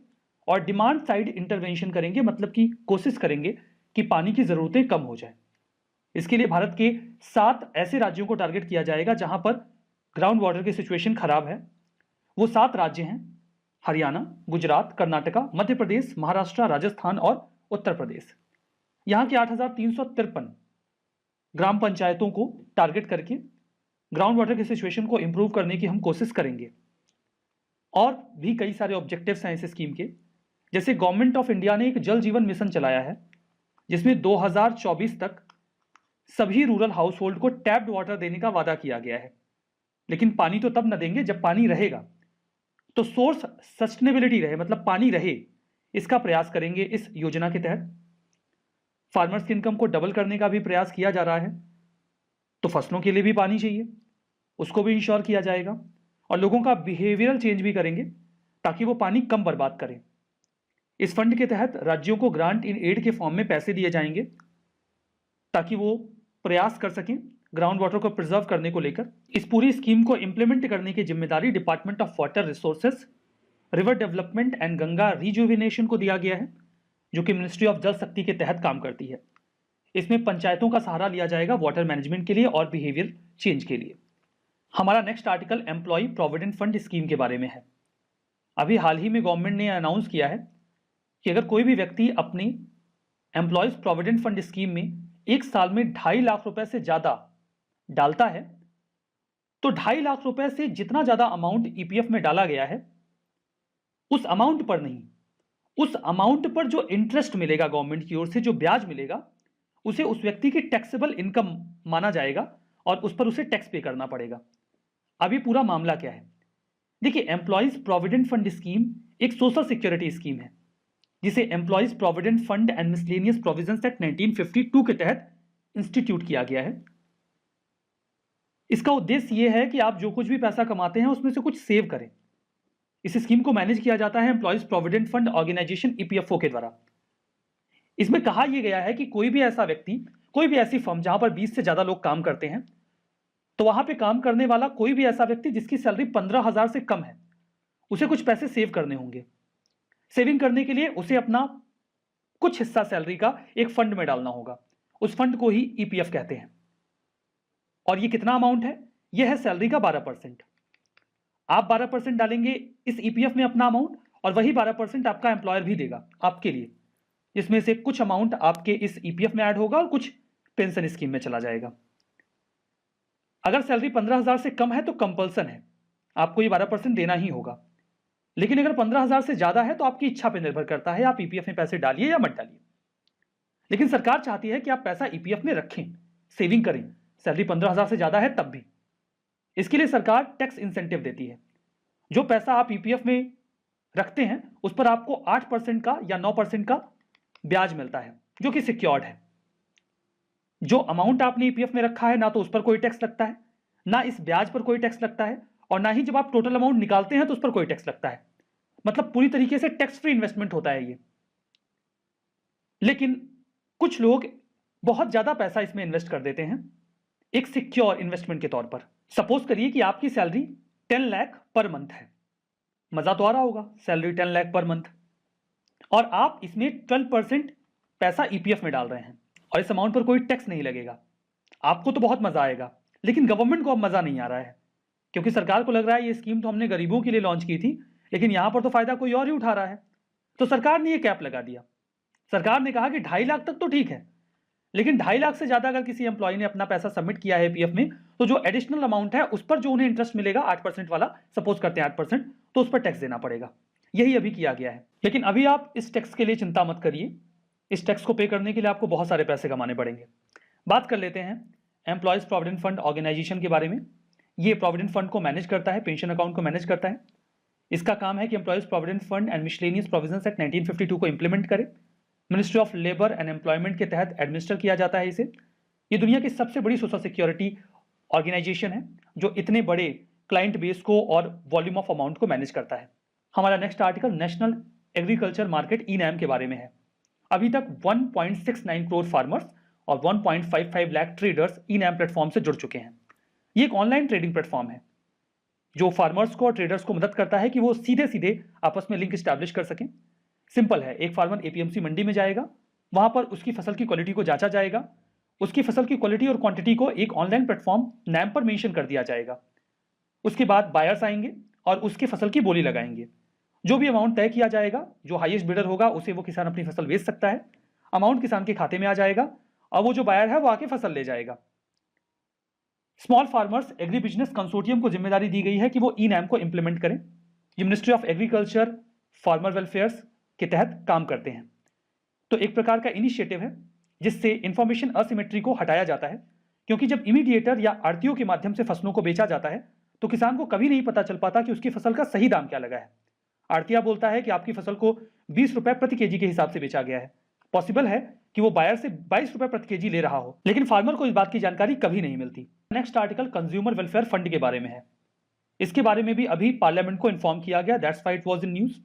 और डिमांड साइड इंटरवेंशन करेंगे, मतलब कि कोशिश करेंगे कि पानी की जरूरतें कम हो जाए। इसके लिए भारत के 7 ऐसे राज्यों को टारगेट किया जाएगा जहां पर ग्राउंड वाटर की सिचुएशन खराब है। वो 7 राज्य हैं: हरियाणा, गुजरात, कर्नाटका, मध्य प्रदेश, महाराष्ट्र, राजस्थान और उत्तर प्रदेश। यहाँ के 8,353 ग्राम पंचायतों को टारगेट करके ग्राउंड वाटर की सिचुएशन को इंप्रूव करने की हम कोशिश करेंगे। और भी कई सारे ऑब्जेक्टिव्स हैं इस स्कीम के। जैसे गवर्नमेंट ऑफ इंडिया ने एक जल जीवन मिशन चलाया है जिसमें 2024 तक सभी रूरल हाउस होल्ड को टैप्ड वाटर देने का वादा किया गया है। लेकिन पानी तो तब न देंगे जब पानी रहेगा। तो सोर्स सस्टेनेबिलिटी रहे, मतलब पानी रहे, इसका प्रयास करेंगे। इस योजना के तहत फार्मर्स की इनकम को डबल करने का भी प्रयास किया जा रहा है। तो फसलों के लिए भी पानी चाहिए, उसको भी इंश्योर किया जाएगा और लोगों का बिहेवियरल चेंज भी करेंगे ताकि वो पानी कम बर्बाद करें। इस फंड के तहत राज्यों को ग्रांट इन एड के फॉर्म में पैसे दिए जाएंगे ताकि वो प्रयास कर सकें ग्राउंड वाटर को प्रिजर्व करने को लेकर। इस पूरी स्कीम को इंप्लीमेंट करने की जिम्मेदारी department of water resources, river development and Ganga rejuvenation को दिया गया है, जो कि मिनिस्ट्री ऑफ जल शक्ति के तहत काम करती है। इसमें पंचायतों का सहारा लिया जाएगा वाटर मैनेजमेंट के लिए और बिहेवियर चेंज के लिए। हमारा next article employ provident fund scheme के बारे में है। अभी हाल ही में गवर्नमेंट ने अनाउंस किया है कि अगर कोई भी व्यक्ति अपनी एम्प्लॉयज प्रोविडेंट फंड स्कीम में एक साल में 2.5 लाख रुपए से ज्यादा डालता है, तो 2.5 लाख रुपए से जितना ज्यादा अमाउंट ईपीएफ में डाला गया है, उस अमाउंट पर नहीं, उस अमाउंट पर जो इंटरेस्ट मिलेगा गवर्नमेंट की ओर से, जो ब्याज मिलेगा, उसे उस व्यक्ति की टैक्सेबल इनकम माना जाएगा और उस पर उसे टैक्स पे करना पड़ेगा। अभी पूरा मामला क्या है, देखिए, एम्प्लॉयज प्रोविडेंट फंड स्कीम एक सोशल सिक्योरिटी स्कीम है जिसे employees provident fund and miscellaneous provisions act 1952 के तहत इंस्टीट्यूट किया गया है। इसका उद्देश्य यह है कि आप जो कुछ भी पैसा कमाते हैं उसमें से कुछ सेव करें। इस स्कीम को मैनेज किया जाता है employees provident fund organisation EPFO के द्वारा। इसमें कहा यह गया है कि कोई भी ऐसा व्यक्ति, कोई भी ऐसी फर्म जहां पर 20 से ज्यादा लोग काम करते हैं, तो वहां पे काम करने वाला कोई भी ऐसा व्यक्ति जिसकी सैलरी 15,000 से कम है, उसे कुछ पैसे सेव करने होंगे। सेविंग करने के लिए उसे अपना कुछ हिस्सा सैलरी का एक फंड में डालना होगा। उस फंड को ही ईपीएफ कहते हैं। और ये कितना अमाउंट है? यह है सैलरी का 12%। आप 12% डालेंगे इस ईपीएफ में अपना अमाउंट, और वही 12% आपका एम्प्लॉयर भी देगा आपके लिए, जिसमें से कुछ अमाउंट आपके इस ईपीएफ में ऐड होगा और कुछ पेंशन स्कीम में चला जाएगा। अगर सैलरी 15,000 से कम है तो कंपल्सन है, आपको ये 12% देना ही होगा। लेकिन अगर 15,000 से ज्यादा है तो आपकी इच्छा पर निर्भर करता है, आप ईपीएफ में पैसे डालिए या मत डालिए। लेकिन सरकार चाहती है कि आप पैसा ईपीएफ में रखें, सेविंग करें। सैलरी 15,000 से ज्यादा है तब भी। इसके लिए सरकार टैक्स इंसेंटिव देती है। जो पैसा आप ईपीएफ में रखते हैं उस पर आपको 8% का या 9% का ब्याज मिलता है, जो कि सिक्योर्ड है। जो अमाउंट आपने ईपीएफ में रखा है, ना तो उस पर कोई टैक्स लगता है, ना इस ब्याज पर कोई टैक्स लगता है, और ना ही जब आप टोटल अमाउंट निकालते हैं तो उस पर कोई टैक्स लगता है। मतलब पूरी तरीके से टैक्स फ्री इन्वेस्टमेंट होता है ये। लेकिन कुछ लोग बहुत ज्यादा पैसा इसमें इन्वेस्ट कर देते हैं एक सिक्योर इन्वेस्टमेंट के तौर पर। सपोज करिए कि आपकी सैलरी 10 लाख पर मंथ है। मजा तो आ रहा होगा, सैलरी 10 लाख पर मंथ, और आप इसमें 12% पैसा ईपीएफ में डाल रहे हैं और इस अमाउंट पर कोई टैक्स नहीं लगेगा। आपको तो बहुत मजा आएगा, लेकिन गवर्नमेंट को अब मजा नहीं आ रहा है, क्योंकि सरकार को लग रहा है ये स्कीम तो हमने गरीबों के लिए लॉन्च की थी, लेकिन यहां पर तो फायदा कोई और ही उठा रहा है। तो सरकार ने ये कैप लगा दिया। सरकार ने कहा कि 2.5 लाख तक तो ठीक है, लेकिन 2.5 लाख से ज्यादा अगर किसी एम्प्लॉय ने अपना पैसा सबमिट किया है पीएफ में, तो जो एडिशनल अमाउंट है उस पर जो उन्हें इंटरेस्ट मिलेगा 8% वाला, सपोज करते हैं 8%, तो उस पर टैक्स देना पड़ेगा। यही अभी किया गया है। लेकिन अभी आप इस टैक्स के लिए चिंता मत करिए। इस टैक्स को पे करने के लिए आपको बहुत सारे पैसे कमाने पड़ेंगे। बात कर लेते हैं एम्प्लॉयज प्रोविडेंट फंड ऑर्गेनाइजेशन के बारे में। ये प्रोविडेंट फंड को मैनेज करता है, पेंशन अकाउंट को मैनेज करता है। इसका काम है कि employees provident fund and miscellaneous provisions act 1952 को इंप्लीमेंट करे। Ministry of labour and employment के तहत एडमिनिस्टर किया जाता है इसे। ये दुनिया की सबसे बड़ी सोशल सिक्योरिटी ऑर्गेनाइजेशन है जो इतने बड़े क्लाइंट बेस को और वॉल्यूम ऑफ अमाउंट को मैनेज करता है। हमारा next article national agriculture market e-NAM के बारे में है। अभी तक 1.69 करोड़ फार्मर्स और 1.55 लाख ट्रेडर्स ई-नैम प्लेटफॉर्म से जुड़ चुके हैं। ये एक ऑनलाइन ट्रेडिंग प्लेटफॉर्म है जो फार्मर्स को और ट्रेडर्स को मदद करता है कि वो सीधे सीधे आपस में लिंक स्टैब्लिश कर सकें। सिंपल है, एक फार्मर एपीएमसी मंडी में जाएगा, वहां पर उसकी फसल की क्वालिटी को जांचा जाएगा, उसकी फसल की क्वालिटी और क्वांटिटी को एक ऑनलाइन प्लेटफॉर्म नैम पर मेंशन कर दिया जाएगा। उसके बाद बायर्स आएंगे और उसकी फसल की बोली लगाएंगे। जो भी अमाउंट तय किया जाएगा, जो हाईएस्ट बिडर होगा उसे वो किसान अपनी फसल बेच सकता है। अमाउंट किसान के खाते में आ जाएगा और वो जो बायर है वो आके फसल ले जाएगा। Small farmers agri business consortium को जिम्मेदारी दी गई है कि वो ई-नैम को इंप्लीमेंट करें। ये ministry of agriculture farmer welfares के तहत काम करते हैं। तो एक प्रकार का इनिशिएटिव है जिससे इंफॉर्मेशन असिमेट्री को हटाया जाता है, क्योंकि जब इमीडिएटर या आड़तियों के माध्यम से फसलों को बेचा जाता है तो किसान को कभी नहीं पता चल पाता कि उसकी फसल का सही दाम क्या लगा है। आड़तिया बोलता है कि आपकी फसल को 20 रुपए प्रति केजी के हिसाब से बेचा गया है। पॉसिबल है कि वो बायर से 22 रुपए प्रति केजी ले रहा हो, लेकिन फार्मर को इस बात की जानकारी कभी नहीं मिलती। Next article consumer welfare fund के बारे में है। इसके बारे में भी अभी पार्लियामेंट को इन्फॉर्म किया गया, that's why it was in news.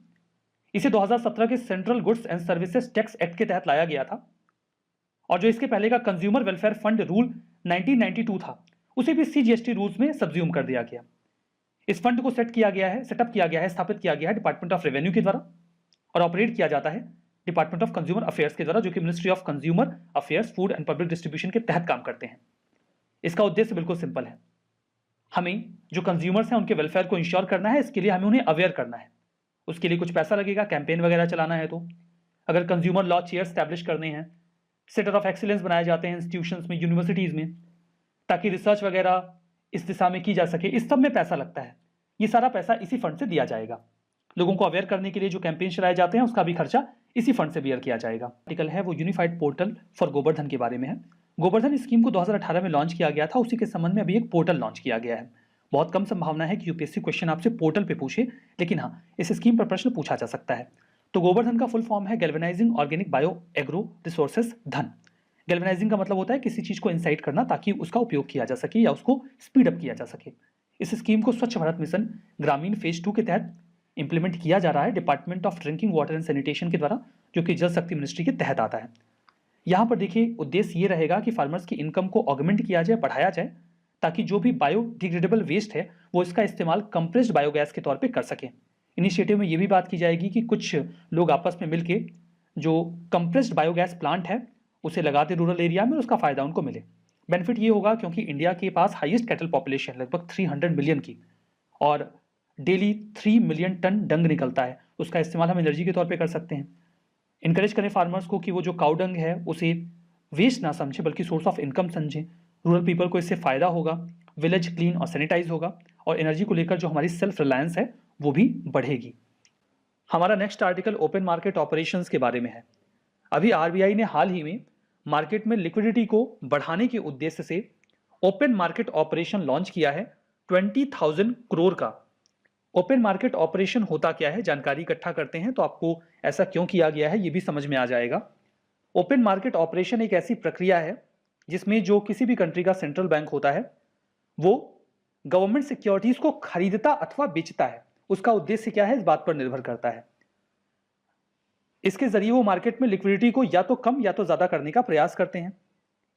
इसे 2017 के central goods and services tax act के तहत लाया गया था, और जो इसके पहले का कंज्यूमर वेलफेयर फंड रूल 1992 था, उसे भी सीजीएसटी रूल्स में सब्ज्यूम कर दिया गया। इस फंड को सेटअप किया गया है, स्थापित किया गया है डिपार्टमेंट ऑफ रेवेन्यू के द्वारा, और ऑपरेट किया जाता है डिपार्टमेंट ऑफ कंज्यूमर अफेयर्स के द्वारा, जो कि ministry of consumer affairs, food and public distribution के तहत काम करते हैं। इसका उद्देश्य बिल्कुल सिंपल है, हमें जो कंज्यूमर्स हैं उनके वेलफेयर को इंश्योर करना है। इसके लिए हमें उन्हें अवेयर करना है, उसके लिए कुछ पैसा लगेगा, कैंपेन वगैरह चलाना है। तो अगर कंज्यूमर लॉ चेयर स्टैब्लिश करने हैं, सेंटर ऑफ एक्सीलेंस बनाए जाते हैं इंस्टीट्यूशंस में, यूनिवर्सिटीज़ में, ताकि रिसर्च वगैरह इस दिशा में की जा सके, इस सब में पैसा लगता है। ये सारा पैसा इसी फंड से दिया जाएगा। लोगों को अवेयर करने के लिए जो कैंपेन चलाए जाते हैं, उसका भी खर्चा इसी फंड से बेयर किया जाएगा। आर्टिकल है वो यूनिफाइड पोर्टल फॉर गोवर्धन के बारे में है। गोवर्धन स्कीम को 2018 में लॉन्च किया गया था, उसी के संबंध में अभी एक पोर्टल लॉन्च किया गया है। बहुत कम संभावना है कि यूपीएससी क्वेश्चन आपसे पोर्टल पे पूछे, लेकिन हाँ, इस स्कीम पर प्रश्न पूछा जा सकता है। तो गोवर्धन का फुल फॉर्म है galvanising organic bio agro resources धन। गैल्वेनाइजिंग का मतलब होता है किसी चीज को इंसाइट करना ताकि उसका उपयोग किया जा सके या उसको स्पीड अप किया जा सके। इस स्कीम को स्वच्छ भारत मिशन ग्रामीण फेज 2 के तहत इंप्लीमेंट किया जा रहा है department of drinking water and sanitation के द्वारा, जो कि जल शक्ति मिनिस्ट्री के तहत आता है। यहाँ पर देखिए, उद्देश्य ये रहेगा कि फार्मर्स की इनकम को ऑगमेंट किया जाए, बढ़ाया जाए, ताकि जो भी बायोडिग्रेडेबल वेस्ट है वो इसका इस्तेमाल कंप्रेस्ड बायोगैस के तौर पे कर सकें। इनिशिएटिव में ये भी बात की जाएगी कि कुछ लोग आपस में मिलके जो कंप्रेस्ड बायोगैस प्लांट है उसे लगा दे रूरल एरिया में, उसका फायदा उनको मिले। बेनिफिट ये होगा क्योंकि इंडिया के पास हाईएस्ट कैटल पॉपुलेशन लगभग 300 मिलियन की, और डेली 3 मिलियन टन डंग निकलता है, उसका इस्तेमाल हम एनर्जी के तौर पे कर सकते हैं। इनकरेज करें फार्मर्स को कि वो जो काउ डंग है उसे वेस्ट ना समझे बल्कि सोर्स ऑफ इनकम समझें। रूरल पीपल को इससे फायदा होगा, विलेज क्लीन और सैनिटाइज होगा, और एनर्जी को लेकर जो हमारी सेल्फ रिलायंस है वो भी बढ़ेगी। हमारा next article open market operations के बारे में है। अभी आरबीआई ने हाल ही में मार्केट में लिक्विडिटी को बढ़ाने के उद्देश्य से ओपन मार्केट ऑपरेशन लॉन्च किया है 20,000 करोड़ का। ओपन मार्केट ऑपरेशन होता क्या है, जानकारी इकट्ठा करते हैं तो आपको ऐसा क्यों किया गया है ये भी समझ में आ जाएगा। ओपन मार्केट ऑपरेशन एक ऐसी प्रक्रिया है जिसमें जो किसी भी कंट्री का सेंट्रल बैंक होता है वो गवर्नमेंट सिक्योरिटीज को खरीदता अथवा बेचता है। उसका उद्देश्य क्या है इस बात पर निर्भर करता है। इसके जरिए वो मार्केट में लिक्विडिटी को या तो कम या तो ज्यादा करने का प्रयास करते हैं।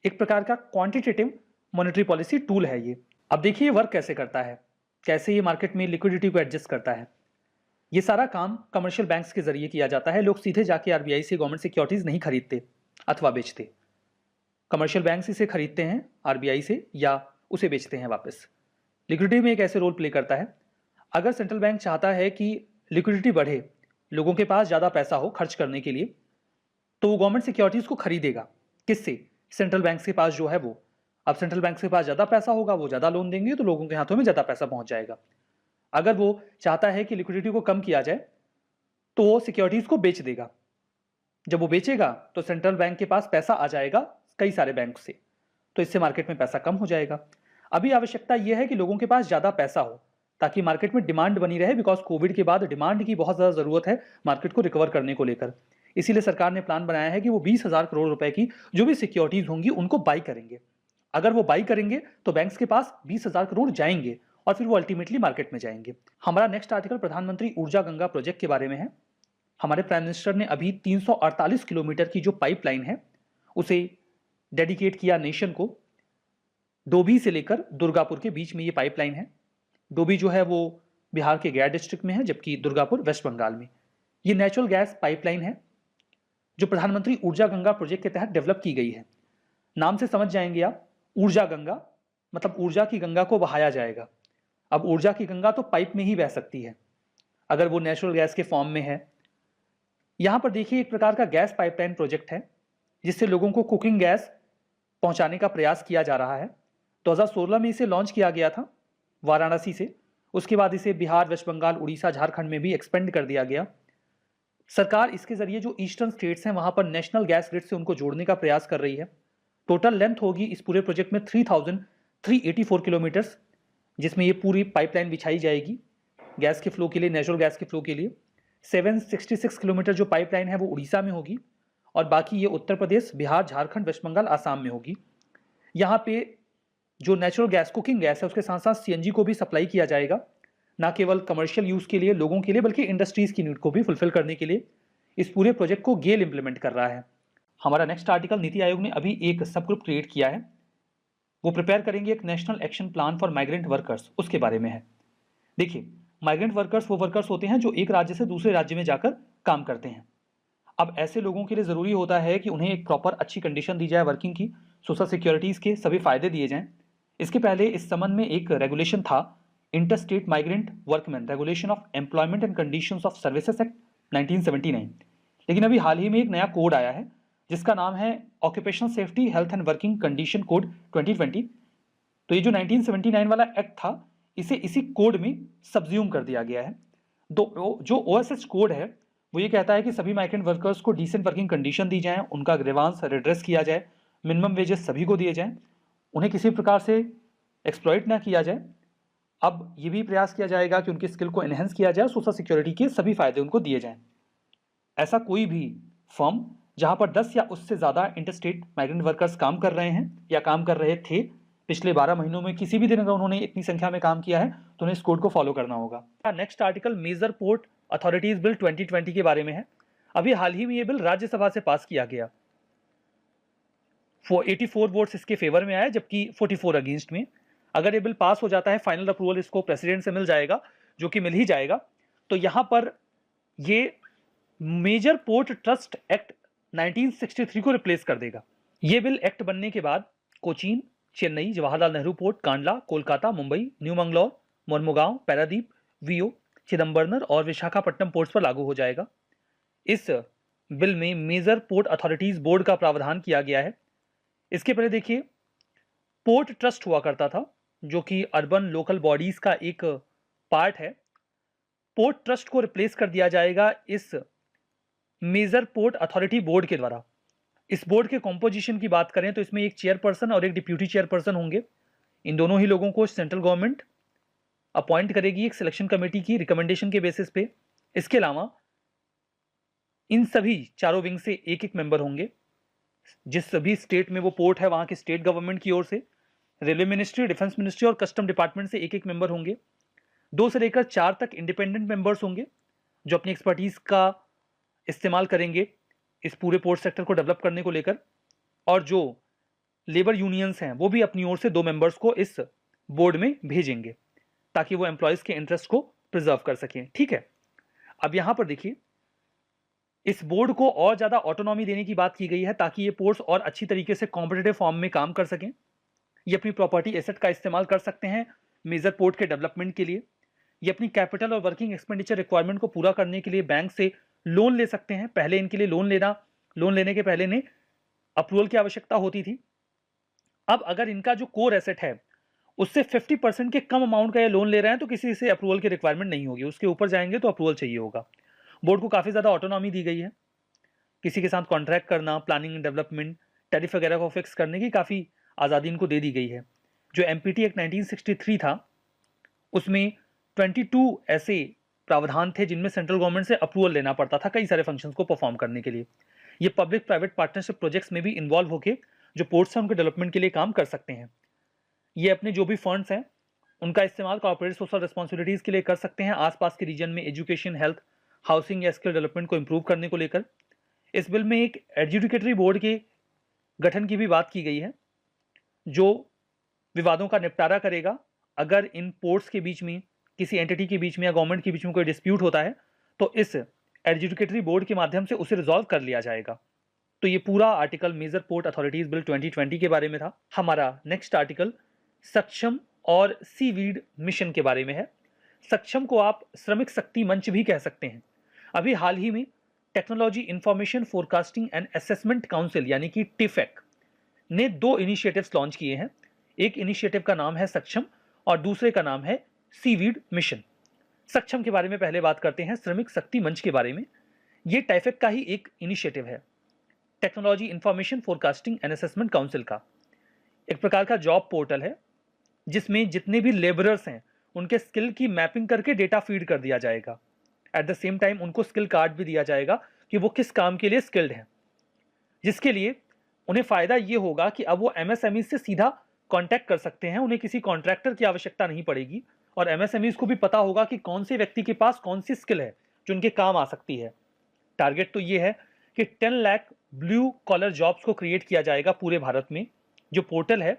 एक प्रकार का क्वांटिटेटिव मॉनेटरी पॉलिसी टूल है ये। अब देखिए वर्क कैसे करता है, कैसे ये मार्केट में लिक्विडिटी को एडजस्ट करता है। ये सारा काम कमर्शियल बैंक्स के जरिए किया जाता है। लोग सीधे जाके आरबीआई से गवर्नमेंट सिक्योरिटीज नहीं खरीदते अथवा बेचते, कमर्शियल बैंक्स इसे खरीदते हैं आरबीआई से या उसे बेचते हैं वापस। लिक्विडिटी में एक ऐसे रोल प्ले करता है। अगर सेंट्रल बैंक चाहता है कि लिक्विडिटी बढ़े, लोगों के पास ज़्यादा पैसा हो खर्च करने के लिए, तो वो गवर्नमेंट सिक्योरिटीज़ को खरीदेगा। किससे? सेंट्रल बैंक के पास जो है वो। अब सेंट्रल बैंक के पास ज़्यादा पैसा होगा, वो ज़्यादा लोन देंगे तो लोगों के हाथों में ज़्यादा पैसा पहुंच जाएगा। अगर वो चाहता है कि लिक्विडिटी को कम किया जाए तो वो सिक्योरिटीज़ को बेच देगा। जब वो बेचेगा तो सेंट्रल बैंक के पास पैसा आ जाएगा कई सारे बैंक से, तो इससे मार्केट में पैसा कम हो जाएगा। अभी आवश्यकता यह है कि लोगों के पास ज़्यादा पैसा हो ताकि मार्केट में डिमांड बनी रहे, बिकॉज कोविड के बाद डिमांड की बहुत ज़्यादा ज़रूरत है मार्केट को रिकवर करने को लेकर। इसीलिए सरकार ने प्लान बनाया है कि वो 20,000 करोड़ रुपए की जो भी सिक्योरिटीज़ होंगी उनको बाई करेंगे। अगर वो बाई करेंगे तो बैंक्स के पास 20,000 करोड़ जाएंगे और फिर वो अल्टीमेटली मार्केट में जाएंगे। हमारा नेक्स्ट आर्टिकल प्रधानमंत्री ऊर्जा गंगा प्रोजेक्ट के बारे में है। हमारे प्राइम मिनिस्टर ने अभी 348 किलोमीटर की जो पाइपलाइन है उसे डेडिकेट किया नेशन को। डोभी से लेकर दुर्गापुर के बीच में ये पाइपलाइन है। डोभी जो है वो बिहार के गया डिस्ट्रिक्ट में है, जबकि दुर्गापुर वेस्ट बंगाल में। ये नेचुरल गैस पाइपलाइन है जो प्रधानमंत्री ऊर्जा गंगा प्रोजेक्ट के तहत डेवलप की गई है। नाम से समझ जाएंगे आप, ऊर्जा गंगा मतलब ऊर्जा की गंगा को बहाया जाएगा। अब ऊर्जा की गंगा तो पाइप में ही बह सकती है अगर वो नेचुरल गैस के फॉर्म में है। यहां पर देखिए एक प्रकार का गैस पाइपलाइन प्रोजेक्ट है जिससे लोगों को कुकिंग गैस पहुंचाने का प्रयास किया जा रहा है। 2016 में इसे लॉन्च किया गया था वाराणसी से। उसके बाद इसे बिहार, वेस्ट बंगाल, उड़ीसा, झारखंड में भी एक्सपेंड कर दिया गया। सरकार इसके जरिए जो ईस्टर्न स्टेट्स हैं वहां पर नेशनल गैस ग्रिड से उनको जोड़ने का प्रयास कर रही है। टोटल लेंथ होगी इस पूरे प्रोजेक्ट में 3,384 किलोमीटर्स, जिसमें ये पूरी पाइपलाइन बिछाई जाएगी गैस के फ्लो के लिए, नेचुरल गैस के फ्लो के लिए। 766 किलोमीटर जो पाइपलाइन है वो उड़ीसा में होगी और बाकी ये उत्तर प्रदेश, बिहार, झारखंड, वेस्ट बंगाल, आसाम में होगी। यहाँ पे जो नेचुरल गैस, कुकिंग गैस है, उसके साथ साथ सीएनजी को भी सप्लाई किया जाएगा, ना केवल कमर्शियल यूज़ के लिए लोगों के लिए बल्कि इंडस्ट्रीज़ की नीड को भी फुलफिल करने के लिए इस पूरे प्रोजेक्ट को गेल इंप्लीमेंट कर रहा है। हमारा नेक्स्ट आर्टिकल, नीति आयोग ने अभी एक सब ग्रुप क्रिएट किया है, वो प्रिपेयर करेंगे एक national action plan for migrant workers, उसके बारे में है। देखिए, माइग्रेंट वर्कर्स वो वर्कर्स होते हैं जो एक राज्य से दूसरे राज्य में जाकर काम करते हैं। अब ऐसे लोगों के लिए ज़रूरी होता है कि उन्हें एक प्रॉपर अच्छी कंडीशन दी जाए वर्किंग की, सोशल सिक्योरिटीज़ के सभी फायदे दिए जाएं। इसके पहले इस संबंध में एक रेगुलेशन था, interstate migrant workman regulation of employment and conditions of services act 1979। लेकिन अभी हाल ही में एक नया कोड आया है जिसका नाम है occupational safety health and working condition code 2020। तो ये जो 1979 वाला एक्ट था, इसे इसी कोड में सब्ज्यूम कर दिया गया है। जो ओएसएच कोड है वो ये कहता है कि सभी माइग्रेंट वर्कर्स को डिसेंट वर्किंग कंडीशन दी जाए, उनका ग्रीवांस रिड्रेस किया जाए, मिनिमम वेजेस सभी को दिए जाएं, उन्हें किसी प्रकार से एक्सप्लॉइट ना किया जाए। अब ये भी प्रयास किया जाएगा कि उनकी स्किल को एनहेंस किया जाए, सोशल सिक्योरिटी के सभी फायदे उनको दिए जाएं। ऐसा कोई भी फर्म जहां पर 10 या उससे ज़्यादा इंटरस्टेट माइग्रेंट वर्कर्स काम कर रहे हैं या काम कर रहे थे पिछले 12 महीनों में, किसी भी दिन अगर उन्होंने इतनी संख्या में काम किया है तो उन्हें इस कोड को फॉलो करना होगा। Next article major port authorities bill 2020 के बारे में है। अभी हाल ही में ये बिल राज्यसभा से पास किया गया। 84 वोट्स इसके फेवर में आए जबकि 44 अगेंस्ट में। अगर ये बिल पास हो जाता है, फाइनल अप्रूवल इसको प्रेसिडेंट से मिल जाएगा, जो कि मिल ही जाएगा, तो यहां पर ये मेजर पोर्ट ट्रस्ट एक्ट 1963 को रिप्लेस कर देगा। ये बिल एक्ट बनने के बाद Cochin, Chennai, Jawaharlal Nehru port, Kandla, Kolkata, Mumbai, New Mangalore, Mormugao, Paradip, VO, Chidambaram और विशाखापट्टनम पोर्ट्स पर लागू हो जाएगा। इस बिल में मेजर पोर्ट अथॉरिटीज बोर्ड का प्रावधान किया गया है। इसके पहले देखिए, पोर्ट ट्रस्ट हुआ करता था जो कि अर्बन लोकल बॉडीज का एक पार्ट है। पोर्ट ट्रस्ट को रिप्लेस कर दिया जाएगा इस मेजर पोर्ट अथॉरिटी बोर्ड के द्वारा। इस बोर्ड के कॉम्पोजिशन की बात करें तो इसमें एक चेयरपर्सन और एक डिप्यूटी चेयरपर्सन होंगे। इन दोनों ही लोगों को सेंट्रल गवर्नमेंट अपॉइंट करेगी एक सिलेक्शन कमेटी की रिकमेंडेशन के बेसिस पे। इसके अलावा इन सभी चारों विंग से एक एक मेंबर होंगे। जिस सभी स्टेट में वो पोर्ट है वहां के स्टेट गवर्नमेंट की ओर से रेलवे मिनिस्ट्री, डिफेंस मिनिस्ट्री और कस्टम डिपार्टमेंट से एक एक मेंबर होंगे। 2 से लेकर 4 तक इंडिपेंडेंट मेंबर्स होंगे जो अपनी एक्सपर्टीज का इस्तेमाल करेंगे इस पूरे पोर्ट सेक्टर को डेवलप करने को लेकर। और जो लेबर यूनियंस हैं वो भी अपनी ओर से 2 मेंबर्स को इस बोर्ड में भेजेंगे ताकि वो एम्प्लॉयज के इंटरेस्ट को प्रिजर्व कर सकें। ठीक है, अब यहां पर देखिए, इस बोर्ड को और ज्यादा ऑटोनॉमी देने की बात की गई है ताकि ये पोर्ट्स और अच्छी तरीके से कॉम्पिटिटिव फॉर्म में काम कर सकें। ये अपनी प्रॉपर्टी एसेट का इस्तेमाल कर सकते हैं मेजर पोर्ट के डेवलपमेंट के लिए। ये अपनी कैपिटल और वर्किंग एक्सपेंडिचर रिक्वायरमेंट को पूरा करने के लिए बैंक से लोन ले सकते हैं। पहले इनके लिए लोन लेने के पहले ने अप्रूवल की आवश्यकता होती थी। अब अगर इनका जो कोर एसेट है उससे 50% के कम अमाउंट का ये लोन ले रहे हैं तो किसी से अप्रूवल की रिक्वायरमेंट नहीं होगी। उसके ऊपर जाएंगे तो अप्रूवल चाहिए होगा। बोर्ड को काफ़ी ज़्यादा ऑटोनॉमी दी गई है। किसी के साथ कॉन्ट्रैक्ट करना, प्लानिंग, डेवलपमेंट, टैरिफ वगैरह को फिक्स करने की काफ़ी आज़ादी इनको दे दी गई है। जो एमपीटी एक्ट 1963 था उसमें 22 ऐसे प्रावधान थे जिनमें सेंट्रल गवर्नमेंट से अप्रूवल लेना पड़ता था कई सारे फंक्शंस को परफॉर्म करने के लिए। ये पब्लिक प्राइवेट पार्टनरशिप प्रोजेक्ट्स में भी इन्वॉल्व होकर जो पोर्ट्स हैं उनके डेवलपमेंट के लिए काम कर सकते हैं। ये अपने जो भी फंड्स हैं उनका इस्तेमाल कॉर्पोरेट सोशल रिस्पॉन्सिबिलिटीज़ के लिए कर सकते हैं, आसपास के रीजन में एजुकेशन, हेल्थ, हाउसिंग या स्किल डेवलपमेंट को इंप्रूव करने को लेकर। इस बिल में एक एडजुडिकेटरी बोर्ड के गठन की भी बात की गई है जो विवादों का निपटारा करेगा। अगर इन पोर्ट्स के बीच में, किसी एंटिटी के बीच में या गवर्नमेंट के बीच में कोई डिस्प्यूट होता है तो इस एडजुडिकेटरी बोर्ड के माध्यम से उसे रिजॉल्व कर लिया जाएगा। तो ये पूरा article major port authorities bill 2020 के बारे में था। हमारा नेक्स्ट आर्टिकल सक्षम और सीवीड मिशन के बारे में है। सक्षम को आप श्रमिक शक्ति मंच भी कह सकते हैं। अभी हाल ही में technology information forecasting and assessment council यानी कि टिफेक ने 2 इनिशिएटिव्स लॉन्च किए हैं। एक इनिशिएटिव का नाम है सक्षम और दूसरे का नाम है सीवीड मिशन। सक्षम के बारे में पहले बात करते हैं, श्रमिक शक्ति मंच के बारे में। ये टिफेक का ही एक इनिशिएटिव है, technology information forecasting and assessment council का। एक प्रकार का जॉब पोर्टल है जिसमें जितने भी लेबरर्स हैं उनके स्किल की मैपिंग करके डेटा फीड कर दिया जाएगा। एट द सेम टाइम उनको स्किल कार्ड भी दिया जाएगा कि वो किस काम के लिए स्किल्ड हैं, जिसके लिए उन्हें फ़ायदा ये होगा कि अब वो एमएसएमई से सीधा कांटेक्ट कर सकते हैं, उन्हें किसी कॉन्ट्रैक्टर की आवश्यकता नहीं पड़ेगी और एमएसएमईज को भी पता होगा कि कौन से व्यक्ति के पास कौन सी स्किल है जो उनके काम आ सकती है। टारगेट तो ये है कि 10 लाख ब्लू कॉलर जॉब्स को क्रिएट किया जाएगा पूरे भारत में। जो पोर्टल है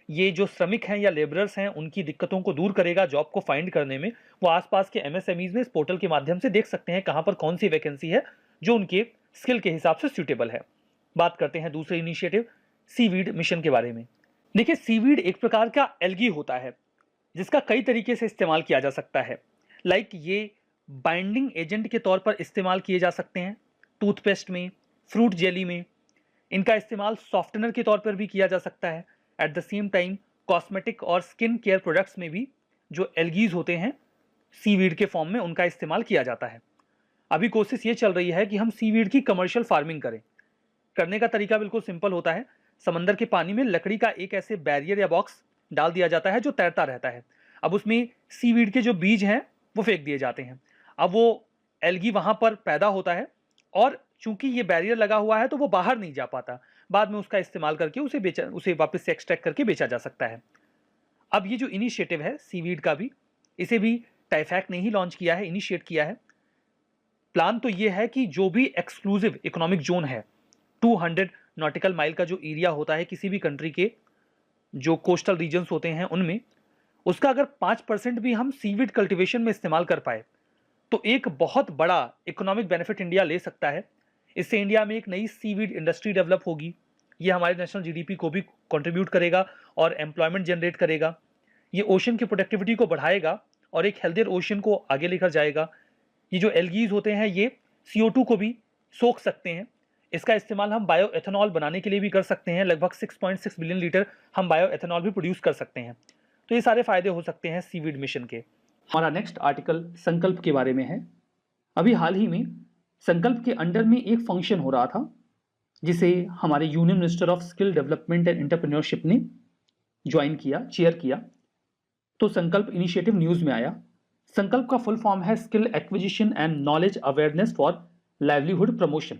ये जो श्रमिक हैं या लेबरर्स हैं उनकी दिक्कतों को दूर करेगा जॉब को फाइंड करने में। वो आसपास के एमएसएमईज में इस पोर्टल के माध्यम से देख सकते हैं कहां पर कौन सी वैकेंसी है जो उनके स्किल के हिसाब से सूटेबल है। बात करते हैं दूसरे इनिशिएटिव सीवीड मिशन के बारे में। देखिए, सीवीड एक प्रकार का एल्गी होता है जिसका कई तरीके से इस्तेमाल किया जा सकता है। लाइक ये बाइंडिंग एजेंट के तौर पर इस्तेमाल किए जा सकते हैं टूथपेस्ट में, फ्रूट जेली में। इनका इस्तेमाल सॉफ्टनर के तौर पर भी किया जा सकता है। At the same time cosmetic और स्किन केयर प्रोडक्ट्स में भी जो एल्गीज होते हैं सीवीड के फॉर्म में उनका इस्तेमाल किया जाता है। अभी कोशिश ये चल रही है कि हम सीवीड की कमर्शियल फार्मिंग करें। करने का तरीका बिल्कुल सिंपल होता है। समंदर के पानी में लकड़ी का एक ऐसे बैरियर या बॉक्स डाल दिया जाता है जो तैरता रहता है। अब उसमें सीवीड के जो बीज हैं वो फेंक दिए जाते हैं। अब वो एल्गी वहां पर पैदा होता है और चूंकि ये बैरियर लगा हुआ है तो वो बाहर नहीं जा पाता। बाद में उसका इस्तेमाल करके उसे वापस से एक्सट्रैक्ट करके बेचा जा सकता है। अब ये जो इनिशिएटिव है सीवीड का भी, इसे भी टाइफैक ने ही लॉन्च किया है, इनिशिएट किया है। प्लान तो ये है कि जो भी एक्सक्लूसिव इकोनॉमिक जोन है 200 नॉटिकल माइल का जो एरिया होता है किसी भी कंट्री के जो कोस्टल रीजन्स होते हैं उनमें, उसका अगर 5% भी हम सीवीड कल्टीवेशन में इस्तेमाल कर पाए तो एक बहुत बड़ा इकोनॉमिक बेनिफिट इंडिया ले सकता है। इससे इंडिया में एक नई सीवीड इंडस्ट्री डेवलप होगी। ये हमारे नेशनल जीडीपी को भी कंट्रीब्यूट करेगा और एम्प्लॉयमेंट जनरेट करेगा। ये ओशन की प्रोडक्टिविटी को बढ़ाएगा और एक हेल्दियर ओशन को आगे लेकर जाएगा। ये जो एल्गीज होते हैं ये CO2 को भी सोख सकते हैं। इसका इस्तेमाल हम बायो एथेनॉल बनाने के लिए भी कर सकते हैं। लगभग 6.6 बिलियन लीटर हम बायो एथेनॉल भी प्रोड्यूस कर सकते हैं। तो ये सारे फायदे हो सकते हैं सीवीड मिशन के। हमारा नेक्स्ट आर्टिकल संकल्प के बारे में है। अभी हाल ही में संकल्प के अंडर में एक फंक्शन हो रहा था जिसे हमारे union minister of skill development and entrepreneurship ने ज्वाइन किया, चेयर किया। तो संकल्प इनिशिएटिव न्यूज में आया। संकल्प का फुल फॉर्म है skill acquisition and knowledge awareness for livelihood promotion.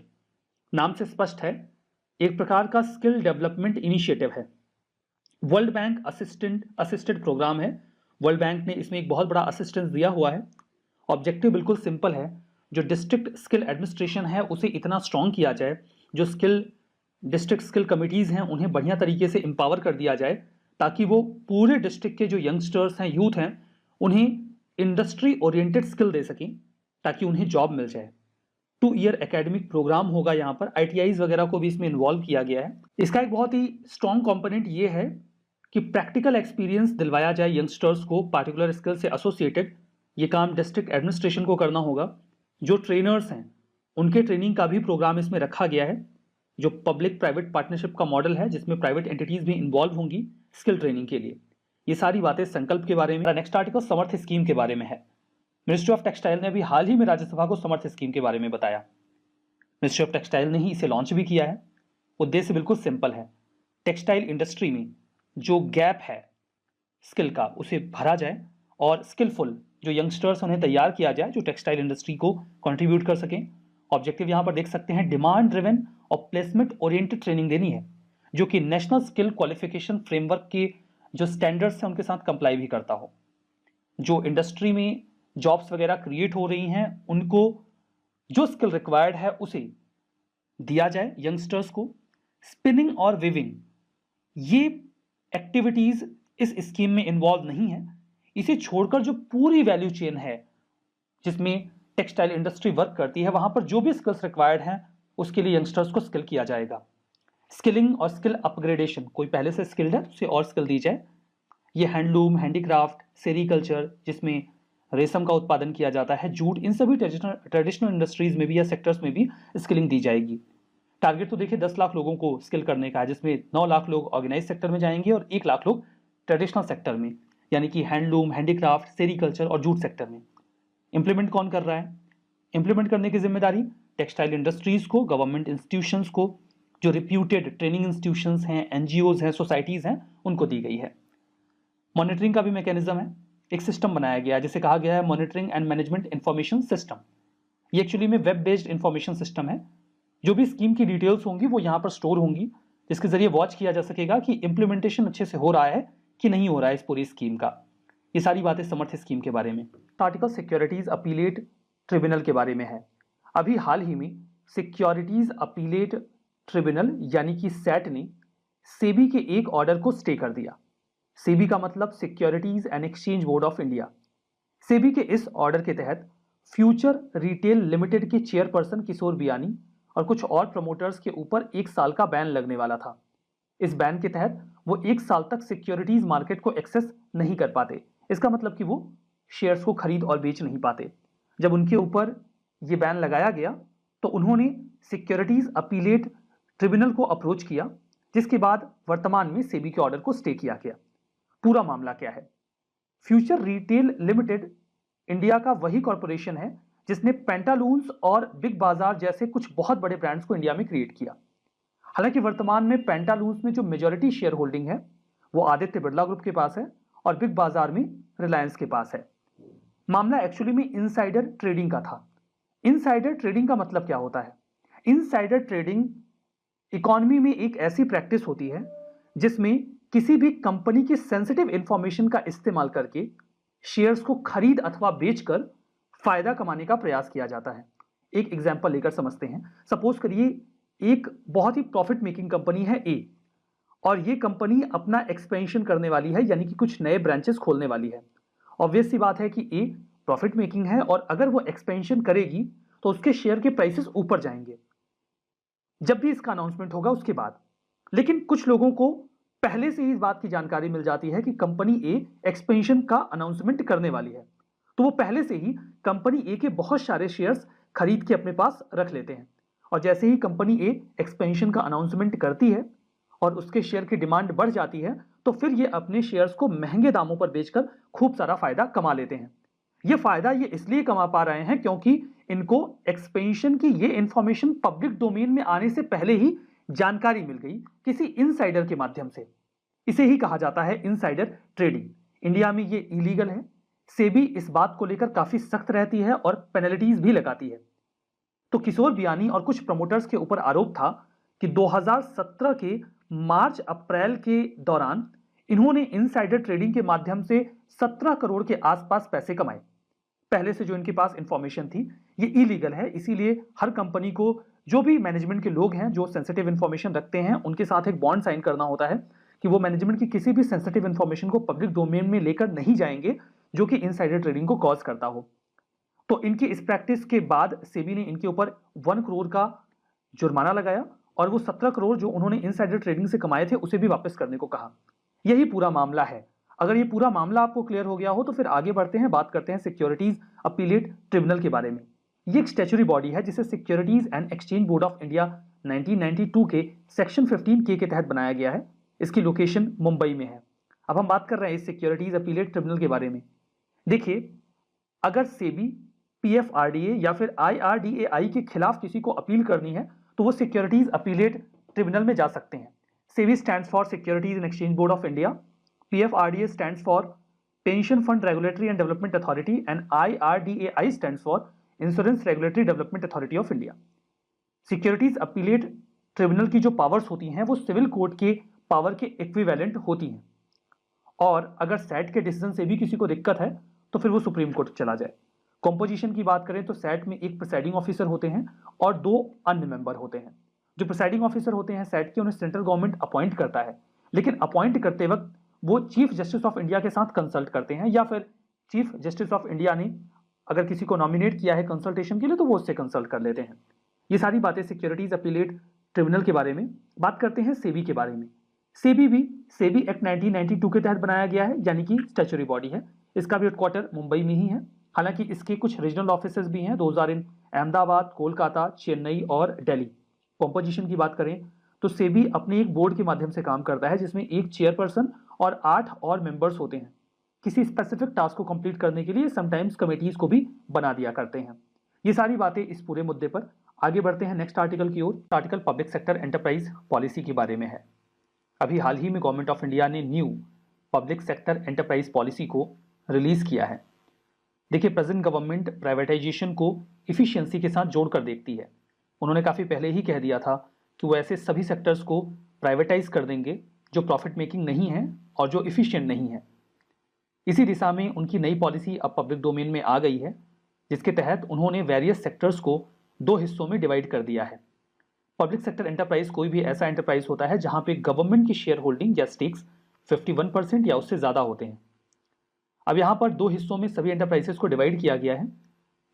नाम से स्पष्ट है, एक प्रकार का स्किल डेवलपमेंट इनिशिएटिव है। वर्ल्ड बैंक असिस्टेड प्रोग्राम है। वर्ल्ड बैंक ने इसमें एक बहुत बड़ा असिस्टेंस दिया हुआ है। ऑब्जेक्टिव बिल्कुल सिंपल है, जो डिस्ट्रिक्ट स्किल एडमिनिस्ट्रेशन है उसे इतना स्ट्रॉन्ग किया जाए, जो डिस्ट्रिक्ट स्किल कमिटीज़ हैं उन्हें बढ़िया तरीके से एम्पावर कर दिया जाए ताकि वो पूरे डिस्ट्रिक्ट के जो यंगस्टर्स हैं, यूथ हैं, उन्हें इंडस्ट्री ओरिएंटेड स्किल दे सकें ताकि उन्हें जॉब मिल जाए। 2 ईयर एकेडमिक प्रोग्राम होगा। यहाँ पर ITIs वगैरह को भी इसमें इन्वॉल्व किया गया है। इसका एक बहुत ही स्ट्रॉन्ग कॉम्पोनेंट ये है कि प्रैक्टिकल एक्सपीरियंस दिलवाया जाए यंगस्टर्स को पार्टिकुलर स्किल से एसोसिएटेड। ये काम डिस्ट्रिक्ट एडमिनिस्ट्रेशन को करना होगा। जो ट्रेनर्स हैं उनके ट्रेनिंग का भी प्रोग्राम इसमें रखा गया है, जो पब्लिक प्राइवेट पार्टनरशिप का मॉडल है जिसमें प्राइवेट एंटिटीज भी इन्वॉल्व होंगी स्किल ट्रेनिंग के लिए। ये सारी बातें संकल्प के बारे में। नेक्स्ट आर्टिकल समर्थ स्कीम के बारे में है। मिनिस्ट्री ऑफ टेक्सटाइल ने भी हाल ही में राज्यसभा को समर्थ स्कीम के बारे में बताया। मिनिस्ट्री ऑफ टेक्सटाइल ने ही इसे लॉन्च भी किया है। उद्देश्य बिल्कुल सिंपल है, टेक्सटाइल इंडस्ट्री में जो गैप है स्किल का उसे भरा जाए और स्किलफुल जो यंगस्टर्स उन्हें तैयार किया जाए जो टेक्सटाइल इंडस्ट्री को कंट्रीब्यूट कर सकें। ऑब्जेक्टिव यहाँ पर देख सकते हैं, डिमांड ड्रिवन और प्लेसमेंट ओरिएंटेड ट्रेनिंग देनी है जो कि नेशनल स्किल क्वालिफिकेशन फ्रेमवर्क के जो स्टैंडर्ड्स हैं उनके साथ कंप्लाई भी करता हो। जो इंडस्ट्री में जॉब्स वगैरह क्रिएट हो रही हैं उनको जो स्किल रिक्वायर्ड है उसे दिया जाए यंगस्टर्स को। स्पिनिंग और विविंग ये एक्टिविटीज इस स्कीम में इन्वॉल्व नहीं है। इसे छोड़कर जो पूरी वैल्यू चेन है जिसमें टेक्सटाइल इंडस्ट्री वर्क करती है वहां पर जो भी स्किल्स रिक्वायर्ड हैं उसके लिए यंगस्टर्स को स्किल किया जाएगा। स्किलिंग और स्किल अपग्रेडेशन, कोई पहले से स्किल्ड है उसे और स्किल दी जाए। ये हैंडलूम, हैंडीक्राफ्ट, सेरिकल्चर जिसमें रेशम का उत्पादन किया जाता है, जूट, इन सभी ट्रेडिशनल इंडस्ट्रीज में भी या सेक्टर्स में भी स्किलिंग दी जाएगी। टारगेट तो देखिए 10 लाख लोगों को स्किल करने का है जिसमें 9 लाख लोग ऑर्गेनाइज सेक्टर में जाएंगे और 1 लाख लोग ट्रेडिशनल सेक्टर में, यानी कि हैंडलूम, हैंडीक्राफ्ट, सेरिकल्चर और जूट सेक्टर में। इंप्लीमेंट कौन कर रहा है? इंप्लीमेंट करने की जिम्मेदारी टेक्सटाइल इंडस्ट्रीज को, गवर्नमेंट इंस्टीट्यूशंस को, जो रिप्यूटेड ट्रेनिंग इंस्टीट्यूशंस हैं, NGOs हैं, सोसाइटीज हैं, उनको दी गई है। मॉनिटरिंग का भी मैकेनिज्म है। एक सिस्टम बनाया गया है जिसे कहा गया है monitoring and management information system. ये एक्चुअली में वेब बेस्ड इंफॉर्मेशन सिस्टम है। जो भी स्कीम की डिटेल्स होंगी वो यहाँ पर स्टोर होंगी, जिसके जरिए वॉच किया जा सकेगा कि इंप्लीमेंटेशन अच्छे से हो रहा है कि नहीं हो रहा है इस पूरी स्कीम का। ये सारी बातें समर्थ स्कीम के बारे में। आर्टिकल सिक्योरिटीज अपीलेट ट्रिब्यूनल के बारे में है। अभी हाल ही में सिक्योरिटीज अपीलेट ट्रिब्यूनल यानी कि सैट ने सेबी के एक ऑर्डर को स्टे कर दिया। सेबी का मतलब securities and exchange board of India. SEBI के इस ऑर्डर के तहत फ्यूचर रिटेल लिमिटेड के चेयरपर्सन किशोर बियानी और कुछ और प्रमोटर्स के ऊपर 1 साल का बैन लगने वाला था। इस बैन के तहत वो 1 साल तक सिक्योरिटीज मार्केट को एक्सेस नहीं कर पाते। इसका मतलब कि वो शेयर्स को खरीद और बेच नहीं पाते। जब उनके ऊपर ये बैन लगाया गया तो उन्होंने सिक्योरिटीज अपीलेट ट्रिब्यूनल को अप्रोच किया, जिसके बाद वर्तमान में सेबी के ऑर्डर को स्टे किया गया। पूरा मामला क्या है? फ्यूचर रिटेल लिमिटेड इंडिया का वही कॉरपोरेशन है जिसने पेंटालून्स और बिग बाजार जैसे कुछ बहुत बड़े ब्रांड्स को इंडिया में क्रिएट किया। हालांकि वर्तमान में पेंटालून्स में जो मेजॉरिटी शेयर होल्डिंग है वो आदित्य बिरला ग्रुप के पास है और बिग बाजार में रिलायंस के पास है। मामला एक्चुअली में इनसाइडर ट्रेडिंग का था। इनसाइडर ट्रेडिंग का मतलब क्या होता है? इनसाइडर ट्रेडिंग इकोनॉमी में एक ऐसी प्रैक्टिस होती है जिसमें किसी भी कंपनी की सेंसिटिव इंफॉर्मेशन का इस्तेमाल करके शेयर्स को खरीद अथवा बेचकर फायदा कमाने का प्रयास किया जाता है। एक एग्जांपल लेकर समझते हैं। सपोज करिए एक बहुत ही प्रॉफिट मेकिंग कंपनी है ए, और ये कंपनी अपना एक्सपेंशन करने वाली है, यानी कि कुछ नए ब्रांचेस खोलने वाली है। ऑब्वियस सी बात है कि ए प्रॉफिट मेकिंग है और अगर वो एक्सपेंशन करेगी तो उसके शेयर के प्राइसेस ऊपर जाएंगे जब भी इसका अनाउंसमेंट होगा उसके बाद। लेकिन कुछ लोगों को पहले से ही इस बात की जानकारी मिल जाती है कि कंपनी ए एक्सपेंशन का अनाउंसमेंट करने वाली है, तो वो पहले से ही कंपनी ए के बहुत सारे शेयर्स खरीद के अपने पास रख लेते हैं। और जैसे ही कंपनी ए एक्सपेंशन का अनाउंसमेंट करती है और उसके शेयर की डिमांड बढ़ जाती है तो फिर ये अपने शेयर्स को महंगे दामों पर बेचकर खूब सारा फायदा कमा लेते हैं। ये फायदा ये इसलिए कमा पा रहे हैं क्योंकि इनको एक्सपेंशन की ये इंफॉर्मेशन पब्लिक डोमेन में आने से पहले ही जानकारी मिल गई किसी इनसाइडर के माध्यम से। इसे ही कहा जाता है इनसाइडर ट्रेडिंग। इंडिया में ये इलीगल है। सेबी इस बात को लेकर काफी सख्त रहती है और पेनल्टीज भी लगाती है। तो किशोर बियानी और कुछ प्रमोटर्स के ऊपर आरोप था कि 2017 के मार्च अप्रैल के दौरान इन्होंने इनसाइडर ट्रेडिंग के माध्यम से 17 करोड़ के आसपास पैसे कमाए। पहले से जो इनके पास इंफॉर्मेशन थी ये इलीगल है, इसीलिए हर कंपनी को जो भी मैनेजमेंट के लोग हैं जो सेंसिटिव इंफॉर्मेशन रखते हैं उनके साथ एक बॉन्ड साइन करना होता है कि वो मैनेजमेंट की किसी भी सेंसिटिव इंफॉर्मेशन को पब्लिक डोमेन में लेकर नहीं जाएंगे जो कि इनसाइडर ट्रेडिंग को कॉज करता हो। तो इनकी इस प्रैक्टिस के बाद सेबी ने इनके ऊपर 1 करोड़ का जुर्माना लगाया और वो 17 करोड़ जो उन्होंने इनसाइडर ट्रेडिंग से कमाए थे उसे भी वापस करने को कहा। यही पूरा मामला है। अगर ये पूरा मामला आपको क्लियर हो गया हो तो फिर आगे बढ़ते हैं, बात करते हैं सिक्योरिटीज अपीलेट ट्रिब्यूनल के बारे में। ये एक स्टैच्यूटरी बॉडी है जिसे securities and exchange board of India 1992 के सेक्शन 15 के तहत बनाया गया है। इसकी लोकेशन मुंबई में है। अब हम बात कर रहे हैं इस सिक्योरिटीज अपीलेट ट्रिब्यूनल के बारे में। देखिए, अगर सेबी, पीएफआरडीए या फिर आईआरडीएआई के खिलाफ किसी को अपील करनी है तो वो सिक्योरिटीज अपीलेट ट्रिब्यूनल में जा सकते हैं। SEBI stands for securities and exchange board of India, PFRDA stands for pension fund regulatory and development authority and IRDAI stands for insurance regulatory development authority of India. Securities appellate tribunal की जो powers होती हैं वो civil court के power के equivalent होती हैं, और अगर सैट के डिसीजन से भी किसी को दिक्कत है तो फिर वो सुप्रीम कोर्ट चला जाए। कॉम्पोजिशन की बात करें तो सैट में एक प्रिसाइडिंग ऑफिसर होते हैं और 2 अन्य मेंबर होते हैं। जो प्रिसाइडिंग ऑफिसर होते हैं सैट के, उन्हें सेंट्रल गवर्नमेंट अपॉइंट करता है, लेकिन अपॉइंट करते वक्त वो चीफ जस्टिस ऑफ इंडिया के साथ कंसल्ट करते हैं, या फिर चीफ जस्टिस ऑफ इंडिया ने अगर किसी को नॉमिनेट किया है कंसल्टेशन के लिए तो वो उससे कंसल्ट कर लेते हैं। ये सारी बातें सिक्योरिटीज अपीलेट ट्रिब्यूनल के बारे में। बात करते हैं सेबी के बारे में। सेबी भी सेबी एक्ट 1992 के तहत बनाया गया है, यानी कि स्टैच्यूटरी बॉडी है। इसका भी हेडक्वार्टर मुंबई में ही है। हालांकि इसके कुछ रीजनल ऑफिसेज भी हैं, those are in Ahmedabad, Kolkata, Chennai और दिल्ली। कॉम्पोजिशन की बात करें तो सेबी अपने एक बोर्ड के माध्यम से काम करता है जिसमें एक चेयरपर्सन और 8 और मेंबर्स होते हैं। किसी स्पेसिफिक टास्क को कंप्लीट करने के लिए समटाइम्स कमेटीज को भी बना दिया करते हैं। ये सारी बातें इस पूरे मुद्दे पर। आगे बढ़ते हैं नेक्स्ट आर्टिकल की ओर। Article public sector enterprise policy के बारे में है। अभी हाल ही में गवर्नमेंट ऑफ इंडिया ने new public sector enterprise policy को रिलीज किया है। देखिए, प्रेजेंट गवर्नमेंट प्राइवेटाइजेशन को इफिशियंसी के साथ जोड़कर देखती है। उन्होंने काफ़ी पहले ही कह दिया था कि वो ऐसे सभी सेक्टर्स को प्राइवेटाइज कर देंगे जो प्रॉफिट मेकिंग नहीं है और जो इफिशियंट नहीं है। इसी दिशा में उनकी नई पॉलिसी अब पब्लिक डोमेन में आ गई है, जिसके तहत उन्होंने वेरियस सेक्टर्स को दो हिस्सों में डिवाइड कर दिया है। पब्लिक सेक्टर एंटरप्राइज कोई भी ऐसा एंटरप्राइज होता है जहां पे गवर्नमेंट की शेयर होल्डिंग या स्टेक्स 51% या उससे ज़्यादा होते हैं। अब यहाँ पर दो हिस्सों में सभी एंटरप्राइजेस को डिवाइड किया गया है।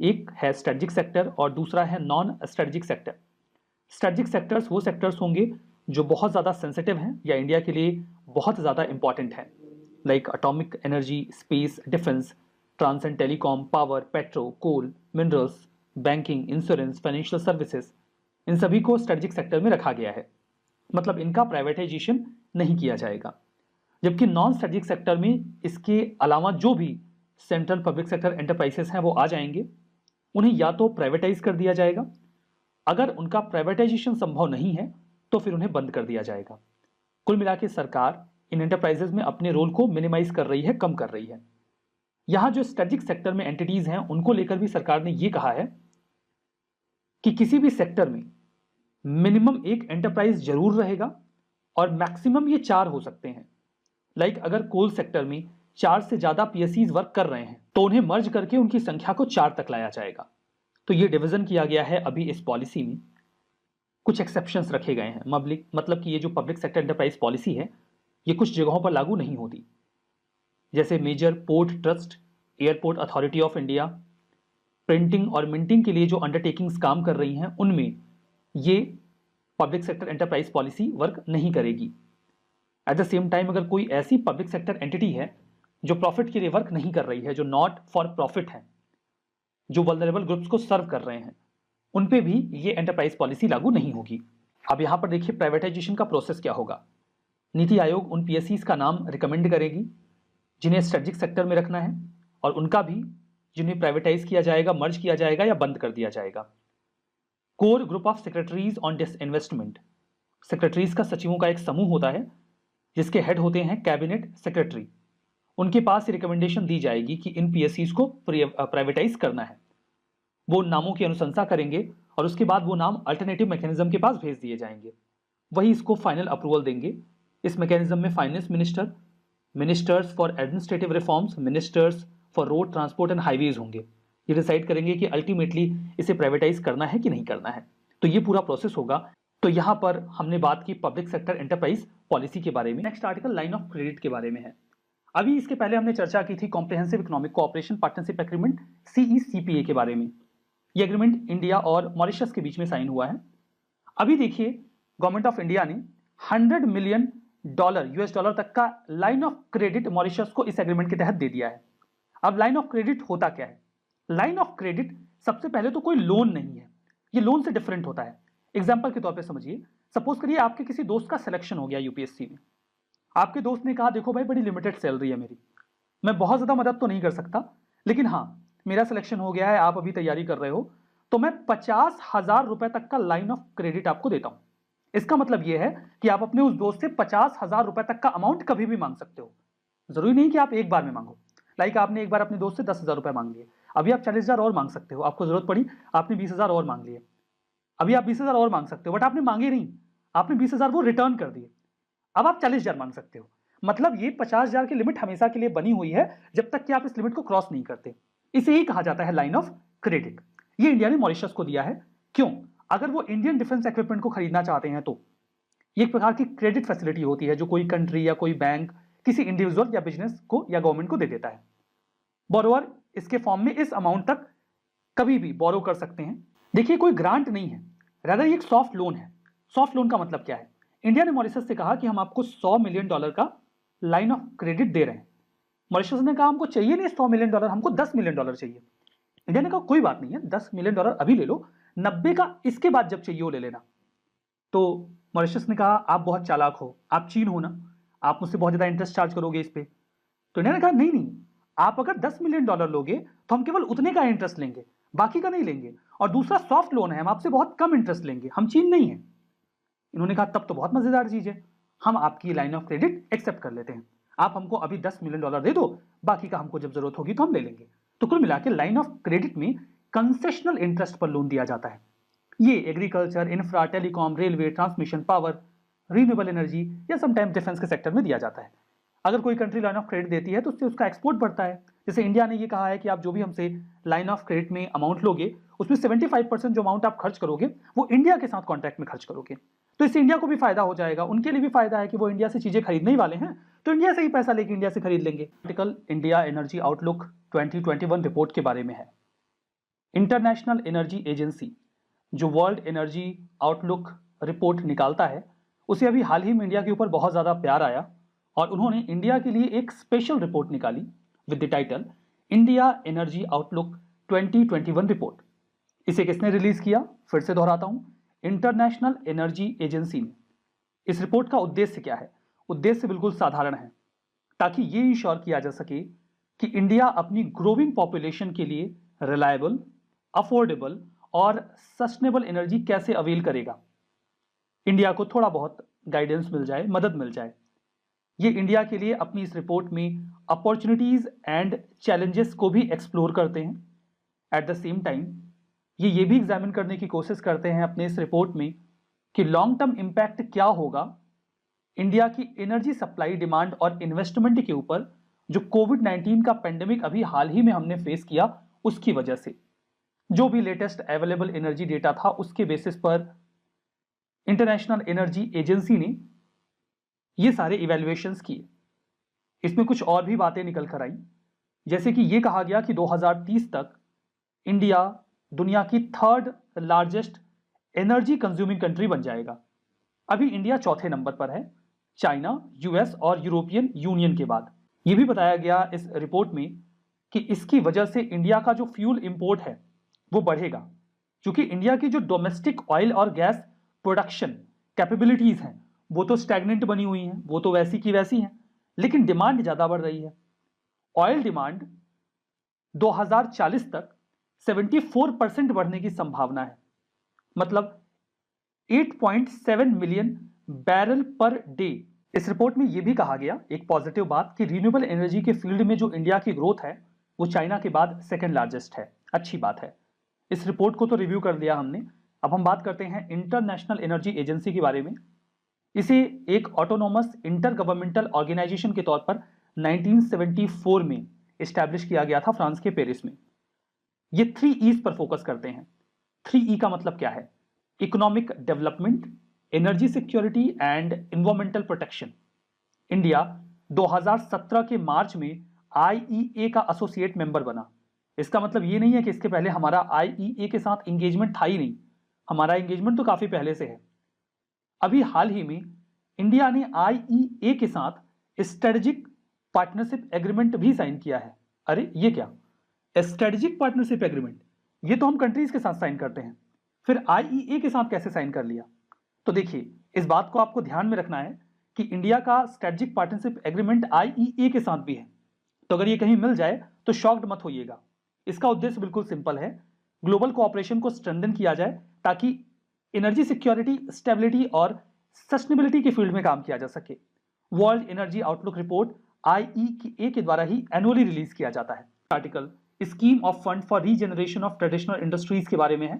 एक है स्ट्रेटजिक सेक्टर और दूसरा है non strategic sector. Strategic sectors वो सेक्टर्स होंगे जो बहुत ज़्यादा सेंसिटिव हैं या इंडिया के लिए बहुत ज़्यादा इंपॉर्टेंट हैं, like atomic energy, space, defence, trans and telecom, power, petro, coal, minerals, banking, insurance, financial services, इन सभी को स्ट्रेटजिक सेक्टर में रखा गया है। मतलब इनका प्राइवेटाइजेशन नहीं किया जाएगा। जबकि नॉन स्ट्रेटजिक सेक्टर में इसके अलावा जो भी सेंट्रल पब्लिक सेक्टर एंटरप्राइजेस हैं वो आ जाएंगे। उन्हें या तो प्राइवेटाइज कर दिया जाएगा, अगर उनका प्राइवेटाइजेशन संभव नहीं है तो फिर उन्हें बंद कर दिया जाएगा। कुल मिला के सरकार इन एंटरप्राइजेस में अपने रोल को मिनिमाइज कर रही है, कम कर रही है। यहां जो स्ट्रेटजिक सेक्टर में एंटिटीज हैं उनको लेकर भी सरकार ने यह कहा है कि किसी भी सेक्टर में मिनिमम एक एंटरप्राइज जरूर रहेगा और मैक्सिमम ये 4 हो सकते हैं। लाइक अगर कोल सेक्टर में 4 से ज्यादा पीएससीज वर्क कर रहे हैं तो उन्हें मर्ज करके उनकी संख्या को 4 तक लाया जाएगा। तो ये डिवीजन किया गया है अभी इस पॉलिसी में। कुछ एक्सेप्शंस रखे गए हैं। मतलब कि ये जो पब्लिक सेक्टर एंटरप्राइज पॉलिसी है ये कुछ जगहों पर लागू नहीं होती, जैसे major port trust, airport authority of India, printing और मिंटिंग के लिए जो अंडरटेकिंग्स काम कर रही हैं उनमें ये public sector enterprise policy work नहीं करेगी। एट द सेम टाइम अगर कोई ऐसी पब्लिक सेक्टर एंटिटी है जो प्रॉफिट के लिए वर्क नहीं कर रही है, जो नॉट फॉर प्रॉफिट है, जो वल्नरेबल ग्रुप्स को सर्व कर रहे हैं, उन पे भी ये एंटरप्राइज पॉलिसी लागू नहीं होगी। अब यहां पर देखिए प्राइवेटाइजेशन का प्रोसेस क्या होगा। नीति आयोग उन पीएससीज का नाम रिकमेंड करेगी जिन्हें स्ट्रेटजिक सेक्टर में रखना है और उनका भी जिन्हें प्राइवेटाइज किया जाएगा, मर्ज किया जाएगा या बंद कर दिया जाएगा। Core group of secretaries on disinvestment, secretaries का सचिवों का एक समूह होता है जिसके हेड होते हैं कैबिनेट सेक्रेटरी। उनके पास रिकमेंडेशन दी जाएगी कि इन पीएससीज को प्राइवेटाइज करना है। वो नामों की अनुशंसा करेंगे और उसके बाद वो नाम अल्टरनेटिव मैकेनिज्म के पास भेज दिए जाएंगे। वही इसको फाइनल अप्रूवल देंगे। इस मैकेनिज्म में finance minister, ministers for administrative reforms, ministers for road transport and highways होंगे। ये डिसाइड करेंगे कि अल्टीमेटली इसे प्राइवेटाइज करना है कि नहीं करना है। तो ये पूरा प्रोसेस होगा। तो यहां पर हमने बात की पब्लिक सेक्टर एंटरप्राइज पॉलिसी के बारे में। Next article line of credit के बारे में है। अभी इसके पहले हमने चर्चा की थी comprehensive economic cooperation partnership agreement CECPA के बारे में। ये एग्रीमेंट इंडिया और मॉरिशस के बीच में साइन हुआ है। अभी देखिए गवर्नमेंट ऑफ इंडिया ने $100 मिलियन US डॉलर तक का लाइन ऑफ क्रेडिट मॉरिशस को इस एग्रीमेंट के तहत दे दिया है। अब लाइन ऑफ क्रेडिट होता क्या है? लाइन ऑफ क्रेडिट सबसे पहले तो कोई लोन नहीं है, ये लोन से डिफरेंट होता है। एग्जाम्पल के तौर पे समझिए, सपोज करिए आपके किसी दोस्त का सिलेक्शन हो गया यूपीएससी में। आपके दोस्त ने कहा देखो भाई बड़ी लिमिटेड सैलरी है मेरी, मैं बहुत ज्यादा मदद तो नहीं कर सकता, लेकिन हाँ मेरा सिलेक्शन हो गया है, आप अभी तैयारी कर रहे हो, तो मैं 50,000 रुपए तक का लाइन ऑफ क्रेडिट आपको देता हूं। इसका मतलब यह है कि आप अपने उस दोस्त से 50,000 रुपए तक का अमाउंट कभी भी मांग सकते हो। जरूरी नहीं कि आप एक बार में मांगो। लाइक आपने एक बार अपने दोस्त से 10,000 रुपए मांग लिए, अभी आप 40,000 और मांग सकते हो। आपको जरूरत पड़ी, आपने 20,000 और मांग लिए, अभी आप 20,000 और मांग सकते हो, बट आपने मांगे नहीं, आपने 20,000 वो रिटर्न कर दिए, अब आप 40,000 मांग सकते हो। मतलब ये 50,000 की लिमिट हमेशा के लिए बनी हुई है जब तक कि आप इस लिमिट को क्रॉस नहीं करते। इसे ही कहा जाता है लाइन ऑफ क्रेडिट। ये इंडिया ने मॉरिशस को दिया है। क्यों? अगर वो इंडियन डिफेंस इक्विपमेंट को खरीदना चाहते हैं तो ये एक प्रकार की क्रेडिट फैसिलिटी होती है जो कोई कंट्री या कोई बैंक किसी इंडिविजुअल या बिजनेस को या गवर्नमेंट को दे देता है। बोरोवर इसके फॉर्म में इस अमाउंट तक कभी भी बोरो कर सकते हैं। देखिए कोई ग्रांट नहीं है, रादर ये एक सॉफ्ट लोन है। सॉफ्ट लोन का मतलब क्या है? इंडिया ने मॉरिशस से कहा कि हम आपको $100 मिलियन का लाइन ऑफ क्रेडिट दे रहे हैं। मॉरिशस ने कहा हमको चाहिए नहीं $100 मिलियन, हमको $10 मिलियन चाहिए। इंडिया ने कहा कोई बात नहीं है, $10 मिलियन अभी ले लो, 90 का इसके बाद जब चाहिए वो ले लेना। तो मॉरिशस ने कहा आप बहुत चालाक हो, आप चीन हो ना, आप मुझसे बहुत ज्यादा इंटरेस्ट चार्ज करोगे इस पे। तो इंडिया ने कहा नहीं नहीं, आप अगर $10 मिलियन लोगे तो हम केवल उतने का इंटरेस्ट लेंगे, बाकी का नहीं लेंगे, और दूसरा सॉफ्ट लोन है, हम आपसे बहुत कम इंटरेस्ट लेंगे, हम चीन नहीं है। इन्होंने कहा तब तो बहुत मजेदार चीज है, हम आपकी लाइन ऑफ क्रेडिट एक्सेप्ट कर लेते हैं। आप हमको अभी $10 मिलियन दे दो, बाकी का हमको जब जरूरत होगी तो हम ले लेंगे। तो कुल मिला के लाइन ऑफ क्रेडिट में कंसेशनल इंटरेस्ट पर लोन दिया जाता है। ये agriculture, infra, telecom, railway, transmission, power, renewable energy या समटाइम डिफेंस के सेक्टर में दिया जाता है। अगर कोई कंट्री लाइन ऑफ क्रेडिट देती है तो उससे उसका एक्सपोर्ट बढ़ता है। जैसे इंडिया ने ये कहा है कि आप जो भी हमसे लाइन ऑफ क्रेडिट में अमाउंट लोगे, उसमें 75% जो अमाउंट आप खर्च करोगे वो इंडिया के साथ कॉन्ट्रैक्ट में खर्च करोगे। तो इससे इंडिया को भी फायदा हो जाएगा, उनके लिए भी फायदा है कि वो इंडिया से चीजें खरीदने ही वाले हैं, तो इंडिया से ही पैसा लेके इंडिया से खरीद लेंगे। Article India energy outlook 2021 report के बारे में है। इंटरनेशनल एनर्जी एजेंसी जो वर्ल्ड एनर्जी आउटलुक रिपोर्ट निकालता है, उसे अभी हाल ही में इंडिया के ऊपर बहुत ज़्यादा प्यार आया और उन्होंने इंडिया के लिए एक स्पेशल रिपोर्ट निकाली with the title India energy outlook 2021 report. इसे किसने रिलीज किया? फिर से दोहराता हूं, इंटरनेशनल एनर्जी एजेंसी ने। इस रिपोर्ट का उद्देश्य क्या है? उद्देश्य बिल्कुल साधारण है, ताकि ये इंश्योर किया जा सके कि इंडिया अपनी ग्रोइंग पॉपुलेशन के लिए रिलायबल, अफोर्डेबल और सस्टेनेबल एनर्जी कैसे अवेल करेगा। इंडिया को थोड़ा बहुत गाइडेंस मिल जाए, मदद मिल जाए। ये इंडिया के लिए अपनी इस रिपोर्ट में अपॉर्चुनिटीज एंड चैलेंजेस को भी एक्सप्लोर करते हैं। एट द सेम टाइम ये भी एग्जामिन करने की कोशिश करते हैं अपने इस रिपोर्ट में कि लॉन्ग टर्म इम्पैक्ट क्या होगा इंडिया की एनर्जी सप्लाई, डिमांड और इन्वेस्टमेंट के ऊपर, जो कोविड-19 का पेंडेमिक अभी हाल ही में हमने फेस किया उसकी वजह से। जो भी लेटेस्ट अवेलेबल एनर्जी डेटा था उसके बेसिस पर इंटरनेशनल एनर्जी एजेंसी ने ये सारे इवैल्यूएशंस किए। इसमें कुछ और भी बातें निकल कर आई, जैसे कि ये कहा गया कि 2030 तक इंडिया दुनिया की 3rd largest energy consuming country बन जाएगा। अभी इंडिया 4थे नंबर पर है, चाइना, यूएस और यूरोपियन यूनियन के बाद। यह भी बताया गया इस रिपोर्ट में कि इसकी वजह से इंडिया का जो फ्यूल इंपोर्ट है वो बढ़ेगा, क्योंकि इंडिया की जो डोमेस्टिक ऑयल और गैस प्रोडक्शन कैपेबिलिटीज हैं वो तो स्टैग्नेंट बनी हुई हैं, वो तो वैसी की वैसी हैं, लेकिन डिमांड ज्यादा बढ़ रही है। ऑयल डिमांड 2040 तक 74% बढ़ने की संभावना है, मतलब 8.7 मिलियन बैरल पर डे। इस रिपोर्ट में यह भी कहा गया, एक पॉजिटिव बात, कि रिन्यूएबल एनर्जी के फील्ड में जो इंडिया की ग्रोथ है वो चाइना के बाद 2nd लार्जेस्ट है। अच्छी बात है। इस रिपोर्ट को तो रिव्यू कर लिया हमने। अब हम बात करते हैं इंटरनेशनल एनर्जी एजेंसी के बारे में। इसे एक ऑटोनोमस इंटर गवर्नमेंटल ऑर्गेनाइजेशन के तौर पर 1974 में एस्टैब्लिश किया गया था फ्रांस के पेरिस में। ये 3 E's पर फोकस करते हैं। 3E का मतलब क्या है? Economic development, energy security and environmental protection. India 2017 के मार्च में IEA का एसोसिएट मेंबर बना। इसका मतलब ये नहीं है कि इसके पहले हमारा IEA के साथ एंगेजमेंट था ही नहीं, हमारा एंगेजमेंट तो काफी पहले से है। अभी हाल ही में इंडिया ने IEA के साथ स्ट्रेटेजिक पार्टनरशिप एग्रीमेंट भी साइन किया है। अरे ये क्या? स्ट्रेटेजिक पार्टनरशिप एग्रीमेंट, ये तो हम कंट्रीज के साथ साइन करते हैं, फिर IEA के साथ कैसे साइन कर लिया? तो देखिए, इस बात को आपको ध्यान में रखना है कि इंडिया का स्ट्रेटेजिक पार्टनरशिप एग्रीमेंट IEA के साथ भी है। तो अगर ये कहीं मिल जाए तो शॉक्ड मत होइएगा। इसका उद्देश्य बिल्कुल सिंपल है, ग्लोबल कोऑपरेशन को स्ट्रेंथन किया जाए ताकि एनर्जी सिक्योरिटी, स्टेबिलिटी और सस्टेनेबिलिटी के फील्ड में काम किया जा सके। World energy outlook report IEA के द्वारा ही एनुअली रिलीज किया जाता है। Article scheme of fund for regeneration of traditional industries के बारे में है,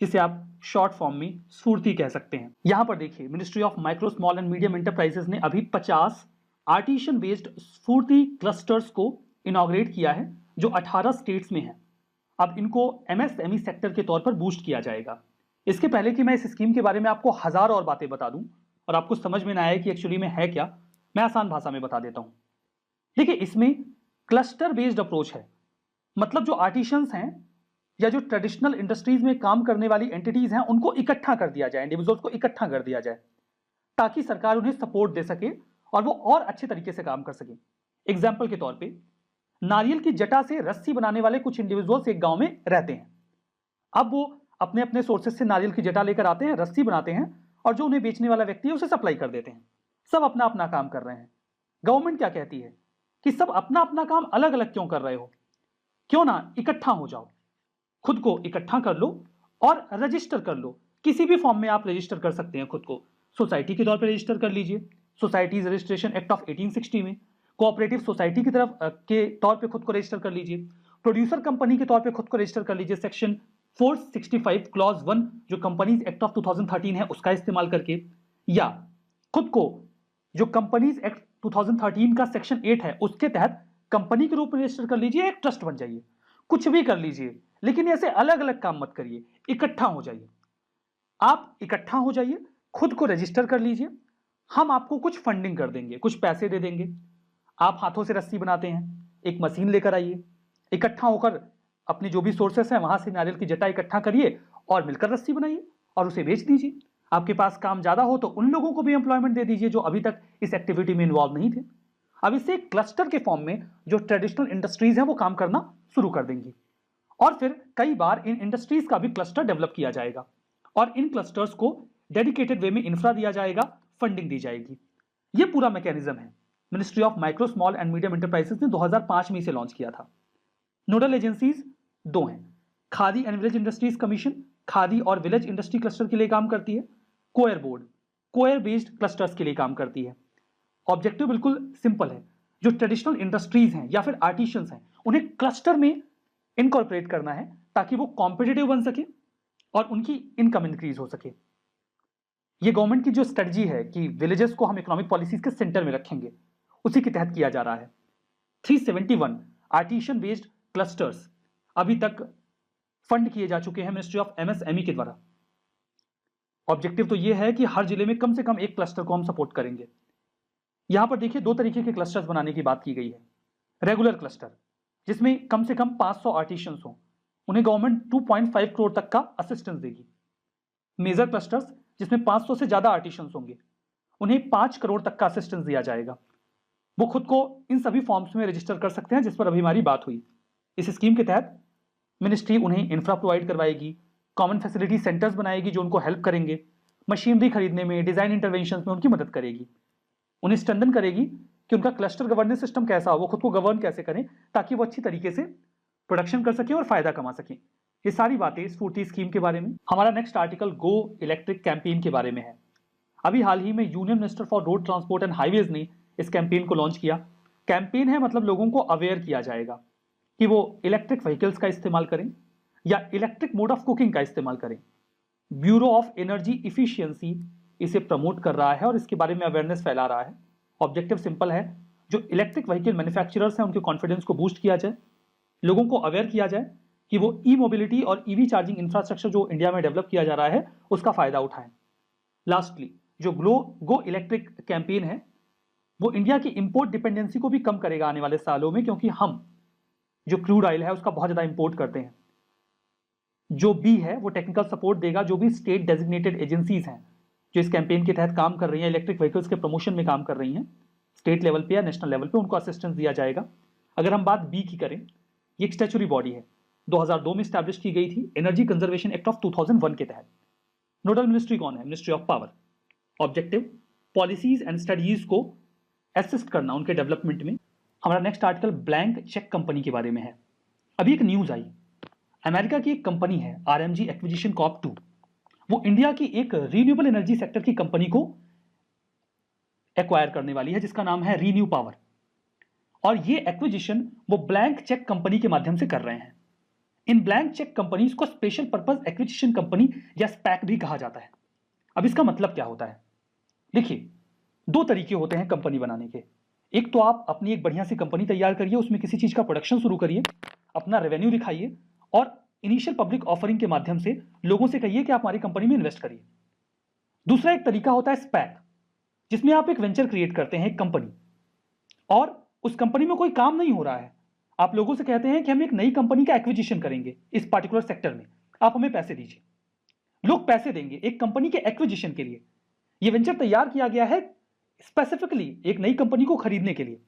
जिसे आप शॉर्ट फॉर्म में स्फूर्ति कह सकते हैं। यहां पर देखिए, ministry of micro, small and medium enterprises ने अभी 50 आर्टिशन बेस्ड स्फूर्ति क्लस्टर्स को इनॉग्रेट किया है, जो 18 स्टेट्स में है। अब इनको MSME सेक्टर के तौर पर बूस्ट किया जाएगा। इसके पहले कि मैं इस स्कीम के बारे में आपको 1000 और बातें बता दूं और आपको समझ में ना आए कि एक्चुअली में है क्या, मैं आसान भाषा में बता देता हूं। देखिए, इसमें क्लस्टर बेस्ड अप्रोच है, मतलब जो आर्टिशंस हैं या जो ट्रेडिशनल इंडस्ट्रीज में काम करने वाली एंटिटीज हैं उनको इकट्ठा कर दिया जाए, इंडिविजुअल्स को इकट्ठा कर दिया जाए, ताकि सरकार उन्हें सपोर्ट दे सके और वो और अच्छे तरीके से काम कर सके। एग्जाम्पल के तौर पे, नारियल की जटा से रस्सी बनाने वाले कुछ इंडिविजुअल्स एक गांव में रहते हैं। अब वो अपने अपने सोर्सेज से नारियल की जटा लेकर आते हैं, रस्सी बनाते हैं और जो उन्हें बेचने वाला व्यक्ति है उसे सप्लाई कर देते हैं। सब अपना अपना काम कर रहे हैं। गवर्नमेंट क्या कहती है कि सब अपना अपना काम अलग अलग क्यों कर रहे हो, क्यों ना इकट्ठा हो जाओ, खुद को इकट्ठा कर लो और रजिस्टर कर लो। किसी भी फॉर्म में आप रजिस्टर कर सकते हैं खुद को। सोसाइटी के तौर पर रजिस्टर कर लीजिए, सोसाइटीज रजिस्ट्रेशन एक्ट ऑफ 1860 में। कोऑपरेटिव सोसाइटी की तरफ के तौर पे खुद को रजिस्टर कर लीजिए, प्रोड्यूसर कंपनी के तौर पे खुद को रजिस्टर कर लीजिए सेक्शन 465 क्लॉज 1 जो कंपनीज एक्ट ऑफ 2013 है उसका इस्तेमाल करके, या खुद को जो कंपनीज एक्ट 2013 का सेक्शन 8 है उसके तहत कंपनी के रूप में रजिस्टर कर लीजिए, एक ट्रस्ट बन जाइए, कुछ भी कर लीजिए, लेकिन ऐसे अलग अलग काम मत करिए, इकट्ठा हो जाइए। आप इकट्ठा हो जाइए, खुद को रजिस्टर कर लीजिए, हम आपको कुछ फंडिंग कर देंगे, कुछ पैसे दे देंगे। आप हाथों से रस्सी बनाते हैं, एक मशीन लेकर आइए, इकट्ठा होकर अपने जो भी सोर्सेस हैं वहां से नारियल की जटा इकट्ठा करिए और मिलकर रस्सी बनाइए और उसे बेच दीजिए। आपके पास काम ज्यादा हो तो उन लोगों को भी एम्प्लॉयमेंट दे दीजिए जो अभी तक इस एक्टिविटी में इन्वॉल्व नहीं थे। अब इससे एक क्लस्टर के फॉर्म में जो ट्रेडिशनल इंडस्ट्रीज हैं वो काम करना शुरू कर देंगी और फिर कई बार इन इंडस्ट्रीज का भी क्लस्टर डेवलप किया जाएगा और इन क्लस्टर्स को डेडिकेटेड वे में इंफ्रा दिया जाएगा, फंडिंग दी जाएगी। ये पूरा मैकेनिज्म है ministry of micro small and medium enterprises ने 2005 में इसे लॉन्च किया था। नोडल एजेंसीज दो हैं, khadi and village industries commission khadi और विलेज इंडस्ट्री क्लस्टर के लिए काम करती है, कोयर बोर्ड कोयर बेस्ड क्लस्टर्स के लिए काम करती है। ऑब्जेक्टिव बिल्कुल सिंपल है, जो ट्रेडिशनल इंडस्ट्रीज हैं या फिर आर्टिशियंस हैं उन्हें क्लस्टर में इनकॉर्पोरेट करना है ताकि वो कॉम्पिटिटिव बन सके और उनकी इनकम इंक्रीज हो सके। ये गवर्नमेंट की जो स्ट्रेटजी है कि विलेजेस को हम इकोनॉमिक पॉलिसीज के सेंटर में रखेंगे, उसी के तहत किया जा रहा है। 371 आर्टिशियन बेस्ड क्लस्टर्स अभी तक फंड किए जा चुके हैं मिनिस्ट्री ऑफ एमएसएमई के द्वारा। ऑब्जेक्टिव तो यह है कि हर जिले में कम से कम एक क्लस्टर को हम सपोर्ट करेंगे। यहां पर देखिए दो तरीके के क्लस्टर्स बनाने की बात की गई है। रेगुलर क्लस्टर जिसमें कम से कम 500 आर्टिशियंस हों, उन्हें गवर्नमेंट 2.5 करोड़ तक का असिस्टेंस देगी। मेजर क्लस्टर्स जिसमें 500 से ज्यादा आर्टिशियंस होंगे, उन्हें 5 करोड़ तक का असिस्टेंस दिया जाएगा। वो खुद को इन सभी फॉर्म्स में रजिस्टर कर सकते हैं जिस पर अभी हमारी बात हुई। इस स्कीम के तहत मिनिस्ट्री उन्हें इंफ्रा प्रोवाइड करवाएगी, कॉमन फैसिलिटी सेंटर्स बनाएगी जो उनको हेल्प करेंगे, मशीनरी खरीदने में, डिजाइन इंटरवेंशन में उनकी मदद करेगी, उन्हें स्ट्रेंथन करेगी कि उनका क्लस्टर गवर्नेंस सिस्टम कैसा हो, वो खुद को गवर्न कैसे करें ताकि वो अच्छी तरीके से प्रोडक्शन कर सकें और फायदा कमा सकें। ये सारी बातें स्फूर्ति स्कीम के बारे में। हमारा next article go electric campaign के बारे में है। अभी हाल ही में union minister for road transport and highways ने इस कैंपेन को लॉन्च किया। कैंपेन है मतलब लोगों को अवेयर किया जाएगा कि वो इलेक्ट्रिक व्हीकल्स का इस्तेमाल करें या इलेक्ट्रिक मोड ऑफ कुकिंग का इस्तेमाल करें। ब्यूरो ऑफ एनर्जी इफिशियंसी इसे प्रमोट कर रहा है और इसके बारे में अवेयरनेस फैला रहा है। ऑब्जेक्टिव सिंपल है, जो इलेक्ट्रिक व्हीकल मैन्युफैक्चरर्स हैं उनके कॉन्फिडेंस को बूस्ट किया जाए, लोगों को अवेयर किया जाए कि वो ई मोबिलिटी और ईवी चार्जिंग इंफ्रास्ट्रक्चर जो इंडिया में डेवलप किया जा रहा है उसका फायदा उठाएं। लास्टली जो गो इलेक्ट्रिक कैंपेन है वो इंडिया की इंपोर्ट डिपेंडेंसी को भी कम करेगा आने वाले सालों में, क्योंकि हम जो क्रूड ऑयल है उसका बहुत ज्यादा इंपोर्ट करते हैं। जो बी है वो टेक्निकल सपोर्ट देगा, जो भी स्टेट डेजिग्नेटेड एजेंसीज हैं जो इस कैंपेन के तहत काम कर रही हैं, इलेक्ट्रिक व्हीकल्स के प्रमोशन में काम कर रही हैं, स्टेट लेवल पे या नेशनल लेवल पे उनको असिस्टेंस दिया जाएगा। अगर हम बात बी की करें, ये एक स्टैच्यूटरी बॉडी है, 2002 में स्टैब्लिश की गई थी एनर्जी कंजर्वेशन एक्ट ऑफ 2001 के तहत। नोडल मिनिस्ट्री कौन है? Ministry of power. Objective policies and studies को असिस्ट करना उनके डेवलपमेंट में। हमारा next article blank cheque company के बारे में है। अभी एक न्यूज आई, अमेरिका की एक कंपनी है आरएमजी एक्विजिशन कॉर्प 2, वो इंडिया की एक रीन्यूएबल एनर्जी सेक्टर की कंपनी को एक्वायर करने वाली है जिसका नाम है रीन्यू पावर। और ये एक्विजिशन वो ब्लैंक चेक कंपनी के माध्यम से कर रहे हैं। इन ब्लैंक चेक कंपनीज को स्पेशल पर्पस एक्विजिशन कंपनी या स्पैक भी कहा जाता है। अब इसका मतलब क्या होता है? देखिए, दो तरीके होते हैं कंपनी बनाने के। एक तो आप अपनी एक बढ़िया सी कंपनी तैयार करिए, उसमें किसी चीज का प्रोडक्शन शुरू करिए, अपना रेवेन्यू दिखाइए और इनिशियल पब्लिक ऑफरिंग के माध्यम से लोगों से कहिए कि आप हमारी कंपनी में इन्वेस्ट करिए। दूसरा एक तरीका होता है स्पैक, जिसमें आप एक वेंचर क्रिएट करते हैं, एक कंपनी, और उस कंपनी में कोई काम नहीं हो रहा है, आप लोगों से कहते हैं कि हम एक नई कंपनी का एक्विजिशन करेंगे इस पार्टिकुलर सेक्टर में, आप हमें पैसे दीजिए। लोग पैसे देंगे एक कंपनी के एक्विजिशन के लिए। यह वेंचर तैयार किया गया है स्पेसिफिकली एक नई कंपनी को खरीदने के लिए।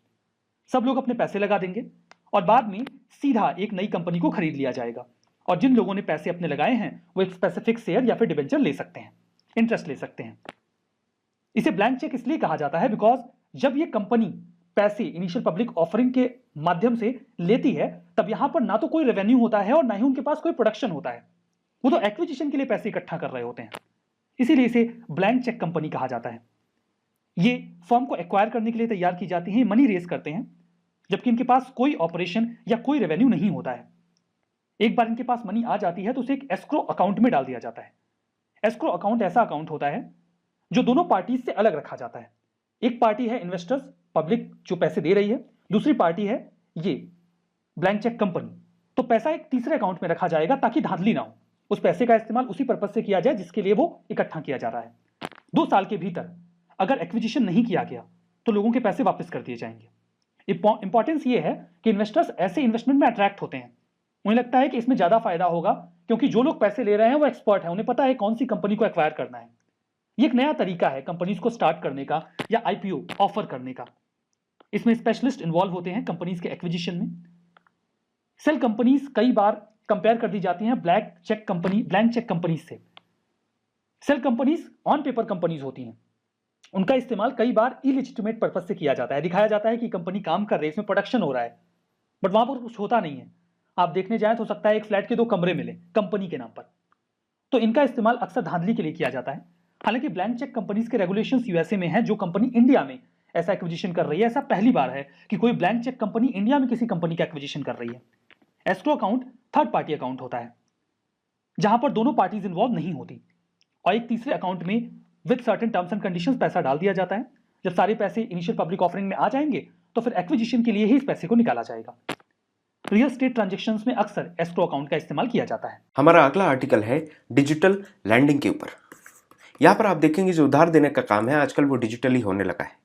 सब लोग अपने पैसे लगा देंगे और बाद में सीधा एक नई कंपनी को खरीद लिया जाएगा, और जिन लोगों ने पैसे अपने लगाए हैं वो एक स्पेसिफिक शेयर या फिर डिबेंचर ले सकते हैं, इंटरेस्ट ले सकते हैं। इसे ब्लैंक चेक इसलिए कहा जाता है बिकॉज जब ये कंपनी पैसे इनिशियल पब्लिक ऑफरिंग के माध्यम से लेती है तब यहां पर ना तो कोई रेवेन्यू होता है और ना ही उनके पास कोई प्रोडक्शन होता है, वो तो एक्विजिशन के लिए पैसे इकट्ठा कर रहे होते हैं, इसीलिए इसे ब्लैंक चेक कंपनी कहा जाता है। ये फर्म को एक्वायर करने के लिए तैयार की जाती हैं, मनी रेज करते हैं, जबकि इनके पास कोई ऑपरेशन या कोई रेवेन्यू नहीं होता है। एक बार इनके पास मनी आ जाती है तो उसे एक एस्क्रो अकाउंट में डाल दिया जाता है। एस्क्रो अकाउंट ऐसा अकाउंट होता है जो दोनों पार्टी से अलग रखा जाता है। एक पार्टी है इन्वेस्टर्स, पब्लिक जो पैसे दे रही है, दूसरी पार्टी है ये ब्लैंक चेक कंपनी। तो पैसा एक तीसरे अकाउंट में रखा जाएगा ताकि धांधली ना हो। उस पैसे का इस्तेमाल उसी पर्पज से किया जाए जिसके लिए वो इकट्ठा किया जा रहा है। 2 साल के भीतर अगर एक्विजिशन नहीं किया गया तो लोगों के पैसे वापस कर दिए जाएंगे। इंपॉर्टेंस ये है कि इन्वेस्टर्स ऐसे इन्वेस्टमेंट में अट्रैक्ट होते हैं। उन्हें लगता है कि इसमें ज्यादा फायदा होगा क्योंकि जो लोग पैसे ले रहे हैं वो एक्सपर्ट है, उन्हें पता है कौन सी कंपनी को एक्वायर करना है। ये एक नया तरीका है कंपनीज को स्टार्ट करने का या आईपीओ ऑफर करने का। इसमें स्पेशलिस्ट इन्वॉल्व होते हैं कंपनीज के एक्विजिशन में। सेल कंपनीज कई बार कंपेयर कर दी जाती हैं ब्लैंक चेक कंपनीज से। Shell companies on paper companies होती हैं, उनका इस्तेमाल कई बार इलेजिटिमेट पर्पज से किया जाता है। दिखाया जाता है कि कंपनी काम कर रही है, इसमें प्रोडक्शन हो रहा है, बट वहां पर कुछ होता नहीं है। आप देखने जाए तो हो सकता है एक फ्लैट के 2 कमरे मिले कंपनी के नाम पर। तो इनका इस्तेमाल अक्सर धांधली के लिए किया जाता है। हालांकि ब्लैंक चेक कंपनीज के रेगुलेशंस यूएसए में हैं, जो कंपनी इंडिया में ऐसा एक्विजिशन कर रही है, ऐसा पहली बार है कि कोई ब्लैंक चेक कंपनी इंडिया में किसी कंपनी का एक्विजिशन कर रही है। Escrow account third party account होता है जहां पर दोनों पार्टीज इन्वॉल्व नहीं होती और एक तीसरे अकाउंट में with certain terms and conditions पैसा डाल दिया जाता है। जब सारे पैसे इनिशियल पब्लिक ऑफरिंग में आ जाएंगे तो फिर एक्विजिशन के लिए ही इस पैसे को निकाला जाएगा। रियल स्टेट ट्रांजैक्शंस में अक्सर एस्क्रो अकाउंट का इस्तेमाल किया जाता है। हमारा अगला आर्टिकल है डिजिटल लैंडिंग के ऊपर। यहाँ पर आप देखेंगे जो उधार देने का काम है आजकल वो डिजिटली होने लगा है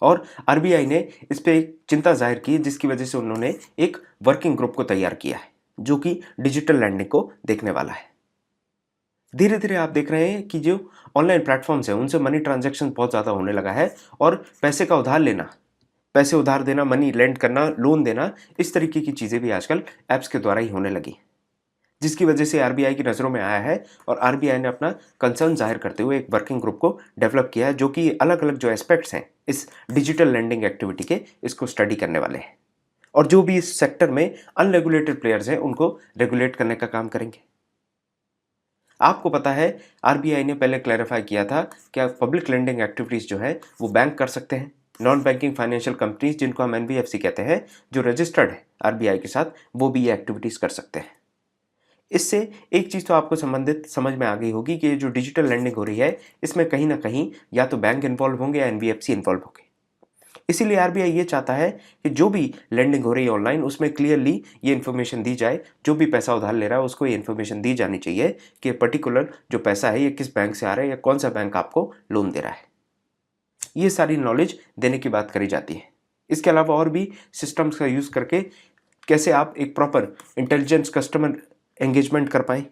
और आरबीआई ने इस पे एक चिंता जाहिर की, जिसकी वजह से उन्होंने एक वर्किंग ग्रुप को तैयार किया है जो कि डिजिटल लैंडिंग को देखने वाला है। धीरे धीरे आप देख रहे हैं कि जो ऑनलाइन प्लेटफॉर्म्स हैं उनसे मनी ट्रांजैक्शन बहुत ज़्यादा होने लगा है और पैसे का उधार लेना, पैसे उधार देना, मनी लेंड करना, लोन देना, इस तरीके की चीज़ें भी आजकल ऐप्स के द्वारा ही होने लगी, जिसकी वजह से आरबीआई की नज़रों में आया है और आरबीआई ने अपना कंसर्न जाहिर करते हुए एक वर्किंग ग्रुप को डेवलप किया है जो कि अलग अलग जो एस्पेक्ट्स हैं इस डिजिटल लैंडिंग एक्टिविटी के, इसको स्टडी करने वाले हैं और जो भी इस सेक्टर में अनरेगुलेटेड प्लेयर्स हैं उनको रेगुलेट करने का काम करेंगे। आपको पता है आरबीआई ने पहले क्लैरिफाई किया था कि पब्लिक लेंडिंग एक्टिविटीज़ जो है वो बैंक कर सकते हैं। नॉन बैंकिंग फाइनेंशियल कंपनीज, जिनको हम एनबीएफसी कहते हैं, जो रजिस्टर्ड है आरबीआई के साथ, वो भी ये एक्टिविटीज़ कर सकते हैं। इससे एक चीज़ तो आपको संबंधित समझ में आ गई होगी कि जो डिजिटल लैंडिंग हो रही है इसमें कहीं ना कहीं या तो बैंक इन्वॉल्व होंगे या एनबीएफसी इन्वॉल्व होंगे। इसीलिए आरबीआई ये चाहता है कि जो भी लैंडिंग हो रही है ऑनलाइन उसमें क्लियरली ये इन्फॉर्मेशन दी जाए, जो भी पैसा उधार ले रहा है उसको ये इन्फॉर्मेशन दी जानी चाहिए कि पर्टिकुलर जो पैसा है ये किस बैंक से आ रहा है या कौन सा बैंक आपको लोन दे रहा है। ये सारी नॉलेज देने की बात करी जाती है। इसके अलावा और भी सिस्टम्स का यूज़ करके कैसे आप एक प्रॉपर इंटेलिजेंस कस्टमर एंगेजमेंट कर पाएँ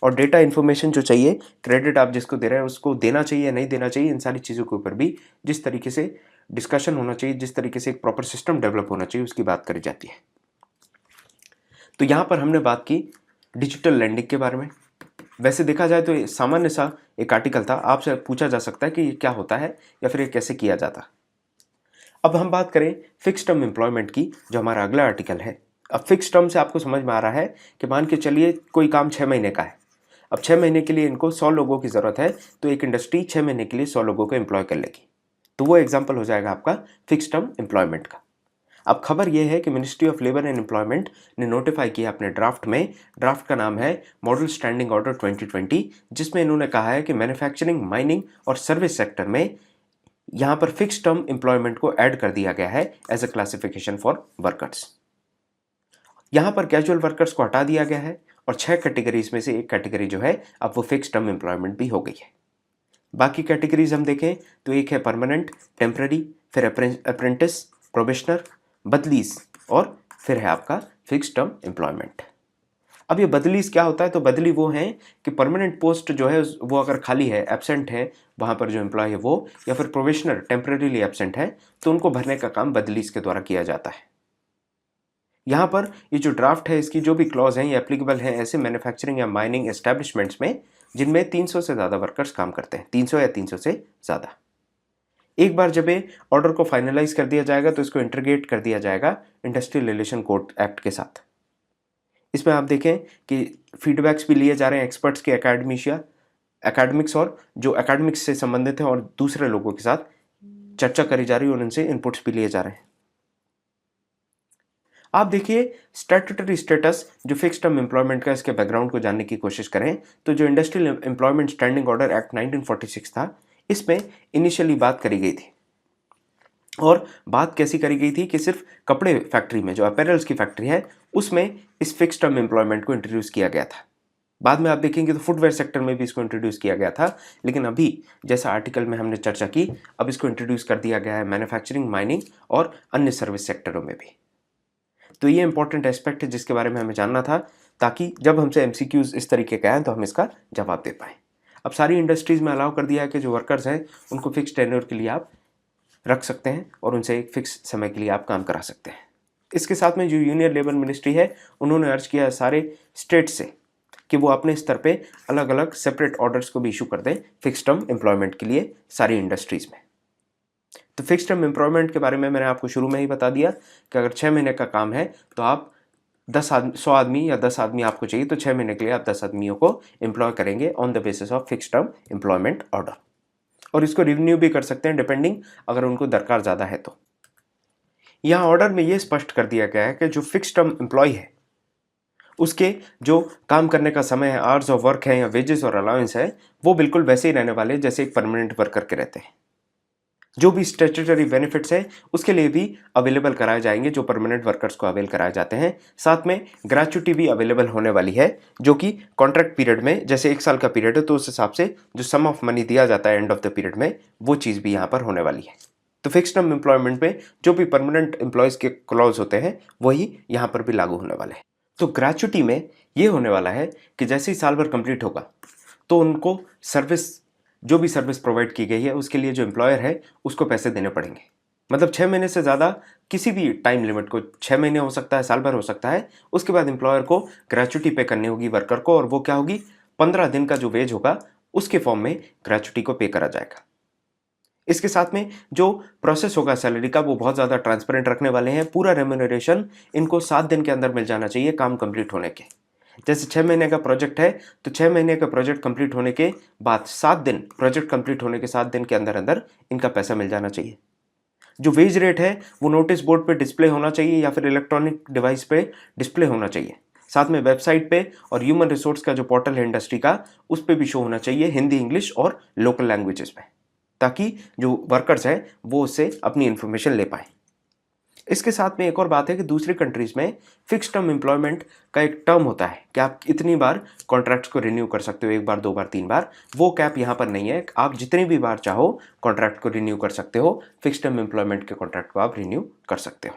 और डेटा इन्फॉर्मेशन जो चाहिए, क्रेडिट आप जिसको दे रहे हैं उसको देना चाहिए या नहीं देना चाहिए, इन सारी चीज़ों के ऊपर भी जिस तरीके से डिस्कशन होना चाहिए, जिस तरीके से एक प्रॉपर सिस्टम डेवलप होना चाहिए, उसकी बात करी जाती है। तो यहाँ पर हमने बात की डिजिटल लैंडिंग के बारे में। वैसे देखा जाए तो सामान्य सा एक आर्टिकल था, आपसे पूछा जा सकता है कि ये क्या होता है या फिर ये कैसे किया जाता। अब हम बात करें फिक्स टर्म एम्प्लॉयमेंट की, जो हमारा अगला आर्टिकल है। अब फिक्स टर्म से आपको समझ में आ रहा है कि मान के चलिए कोई काम 6 महीने का है। अब 6 महीने के लिए इनको 100 लोगों की ज़रूरत है, तो एक इंडस्ट्री 6 महीने के लिए 100 लोगों को एम्प्लॉय कर लेगी। तो वो एग्जाम्पल हो जाएगा आपका फिक्स टर्म एम्प्लॉयमेंट का। अब खबर यह है कि ministry of labour and employment ने नोटिफाई किया अपने ड्राफ्ट में, ड्राफ्ट का नाम है मॉडल स्टैंडिंग ऑर्डर 2020, जिसमें इन्होंने कहा है कि मैन्युफैक्चरिंग, माइनिंग और सर्विस सेक्टर में यहाँ पर फिक्स टर्म एम्प्लॉयमेंट को ऐड कर दिया गया है as a classification for workers. यहाँ पर कैजुअल वर्कर्स को हटा दिया गया है और 6 कैटेगरीज में से एक कैटेगरी जो है अब वो फिक्स टर्म एम्प्लॉयमेंट भी हो गई है। बाकी कैटेगरीज हम देखें तो एक है परमानेंट, टेम्पररी, फिर अप्रेंटिस, प्रोबेशनर, बदलीज और फिर है आपका फिक्स टर्म एम्प्लॉयमेंट। अब ये बदलीज क्या होता है? तो बदली वो हैं कि परमानेंट पोस्ट जो है वो अगर खाली है, एब्सेंट है वहाँ पर जो एम्प्लॉय है वो, या फिर प्रोबेशनर टेम्पररीली एब्सेंट है, तो उनको भरने का काम बदलीज के द्वारा किया जाता है। यहाँ पर ये जो ड्राफ्ट है इसकी जो भी क्लॉज हैं ये एप्लीकेबल है ऐसे मैन्युफैक्चरिंग या माइनिंग एस्टैब्लिशमेंट्स में जिनमें 300 से ज़्यादा वर्कर्स काम करते हैं, 300 या 300 से ज़्यादा। एक बार जब ये ऑर्डर को फाइनलाइज कर दिया जाएगा तो इसको इंटीग्रेट कर दिया जाएगा इंडस्ट्रियल रिलेशन कोड एक्ट के साथ। इसमें आप देखें कि फीडबैक्स भी लिए जा रहे हैं एक्सपर्ट्स के, एकेडमिक्स और जो एकेडमिक्स से संबंधित हैं और दूसरे लोगों के साथ चर्चा करी जा रही है और उनसे इनपुट्स भी लिए जा रहे हैं। आप देखिए स्टैट्यूटरी स्टेटस जो फिक्स टर्म एम्प्लॉयमेंट का, इसके बैकग्राउंड को जानने की कोशिश करें तो जो industrial employment standing order act 1946 था, इसमें इनिशियली बात करी गई थी। और बात कैसी करी गई थी कि सिर्फ कपड़े फैक्ट्री में, जो अपैरल्स की फैक्ट्री है, उसमें इस फिक्स टर्म एम्प्लॉयमेंट को इंट्रोड्यूस किया गया था। बाद में आप देखेंगे तो फुटवेयर सेक्टर में भी इसको इंट्रोड्यूस किया गया था, लेकिन अभी जैसा आर्टिकल में हमने चर्चा की, अब इसको इंट्रोड्यूस कर दिया गया है मैन्युफैक्चरिंग, माइनिंग और अन्य सर्विस सेक्टरों में भी। तो ये इंपॉर्टेंट एस्पेक्ट है जिसके बारे में हमें जानना था, ताकि जब हमसे एमसीक्यूज इस तरीके के आए तो हम इसका जवाब दे पाएँ। अब सारी इंडस्ट्रीज में अलाउ कर दिया है कि जो वर्कर्स हैं उनको फिक्स टेन्योर के लिए आप रख सकते हैं और उनसे एक फिक्स समय के लिए आप काम करा सकते हैं। इसके साथ में जो यूनियन लेबर मिनिस्ट्री है, उन्होंने अर्ज किया है सारे स्टेट से कि वो अपने स्तर पे अलग अलग सेपरेट ऑर्डर्स को भी इशू कर दें फिक्स टर्म एम्प्लॉयमेंट के लिए सारी इंडस्ट्रीज में। तो फिक्स टर्म एम्प्लॉयमेंट के बारे में मैंने आपको शुरू में ही बता दिया कि अगर 6 महीने का काम है तो आप 100 आदमी या 10 आदमी आपको चाहिए, तो 6 महीने के लिए आप 10 आदमियों को एम्प्लॉय करेंगे on the basis of fix term employment order. और इसको रिन्यू भी कर सकते हैं डिपेंडिंग, अगर उनको दरकार ज़्यादा है तो। यहाँ ऑर्डर में ये स्पष्ट कर दिया गया है कि जो फिक्स टर्म एम्प्लॉय है उसके जो काम करने का समय है, आवर्स ऑफ वर्क है या वेजेस और अलाउंस है, वो बिल्कुल वैसे ही रहने वाले जैसे एक परमानेंट वर्कर के रहते हैं। जो भी स्टैट्यूटरी बेनिफिट्स है उसके लिए भी अवेलेबल कराए जाएंगे जो परमानेंट वर्कर्स को अवेल कराए जाते हैं। साथ में ग्रेच्युटी भी अवेलेबल होने वाली है, जो कि कॉन्ट्रैक्ट पीरियड में, जैसे 1 साल का पीरियड है तो उस हिसाब से जो सम ऑफ मनी दिया जाता है एंड ऑफ द पीरियड में, वो चीज़ भी यहाँ पर होने वाली है। तो फिक्स टर्म एम्प्लॉयमेंट में जो भी परमानेंट एम्प्लॉयज़ के क्लॉज होते हैं वही यहाँ पर भी लागू होने वाले हैं। तो ग्रेच्युटी में ये होने वाला है कि जैसे ही साल भर कंप्लीट होगा तो उनको सर्विस, जो भी सर्विस प्रोवाइड की गई है उसके लिए जो एम्प्लॉयर है उसको पैसे देने पड़ेंगे। मतलब 6 महीने से ज़्यादा किसी भी टाइम लिमिट को, 6 महीने हो सकता है, साल भर हो सकता है, उसके बाद एम्प्लॉयर को ग्रेच्युटी पे करनी होगी वर्कर को, और वो क्या होगी, 15 दिन का जो वेज होगा उसके फॉर्म में ग्रेच्युटी को पे करा जाएगा। इसके साथ में जो प्रोसेस होगा सैलरी का, वो बहुत ज़्यादा ट्रांसपेरेंट रखने वाले हैं। पूरा रेम्यूनरेशन इनको 7 दिन के अंदर मिल जाना चाहिए काम कंप्लीट होने के। जैसे 6 महीने का प्रोजेक्ट है तो 6 महीने का प्रोजेक्ट कंप्लीट होने के बाद 7 दिन, प्रोजेक्ट कंप्लीट होने के 7 दिन के अंदर अंदर इनका पैसा मिल जाना चाहिए। जो वेज रेट है वो नोटिस बोर्ड पे डिस्प्ले होना चाहिए या फिर इलेक्ट्रॉनिक डिवाइस पे डिस्प्ले होना चाहिए। साथ में वेबसाइट पे और ह्यूमन रिसोर्स का जो पोर्टल है इंडस्ट्री का, उस पर भी शो होना चाहिए हिंदी, इंग्लिश और लोकल लैंग्वेजेस में, ताकि जो वर्कर्स हैं वो उससे अपनी इंफॉर्मेशन ले पाए। इसके साथ में एक और बात है कि दूसरी कंट्रीज में फिक्स टर्म एम्प्लॉयमेंट का एक टर्म होता है कि आप इतनी बार कॉन्ट्रैक्ट्स को रिन्यू कर सकते हो, 1 बार, 2 बार, 3 बार। वो कैप यहाँ पर नहीं है, आप जितनी भी बार चाहो कॉन्ट्रैक्ट को रिन्यू कर सकते हो, फिक्स टर्म एम्प्लॉयमेंट के कॉन्ट्रैक्ट को आप रिन्यू कर सकते हो।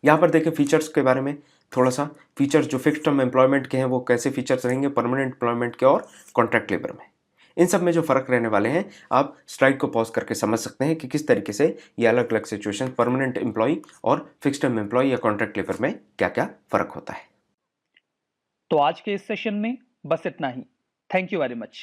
यहाँ पर देखें फीचर्स के बारे में थोड़ा सा, फीचर्स जो फिक्स टर्म एम्प्लॉयमेंट के हैं वो कैसे फीचर्स रहेंगे परमानेंट एम्प्लॉयमेंट के और कॉन्ट्रैक्ट लेबर में। इन सब में जो फ़र्क रहने वाले हैं, आप स्लाइड को पॉज करके समझ सकते हैं कि किस तरीके से ये अलग अलग सिचुएशन परमानेंट एम्प्लॉय और फिक्स टर्म एम्प्लॉय या कॉन्ट्रैक्ट लेबर में क्या क्या फ़र्क होता है। तो आज के इस सेशन में बस इतना ही। Thank you very much.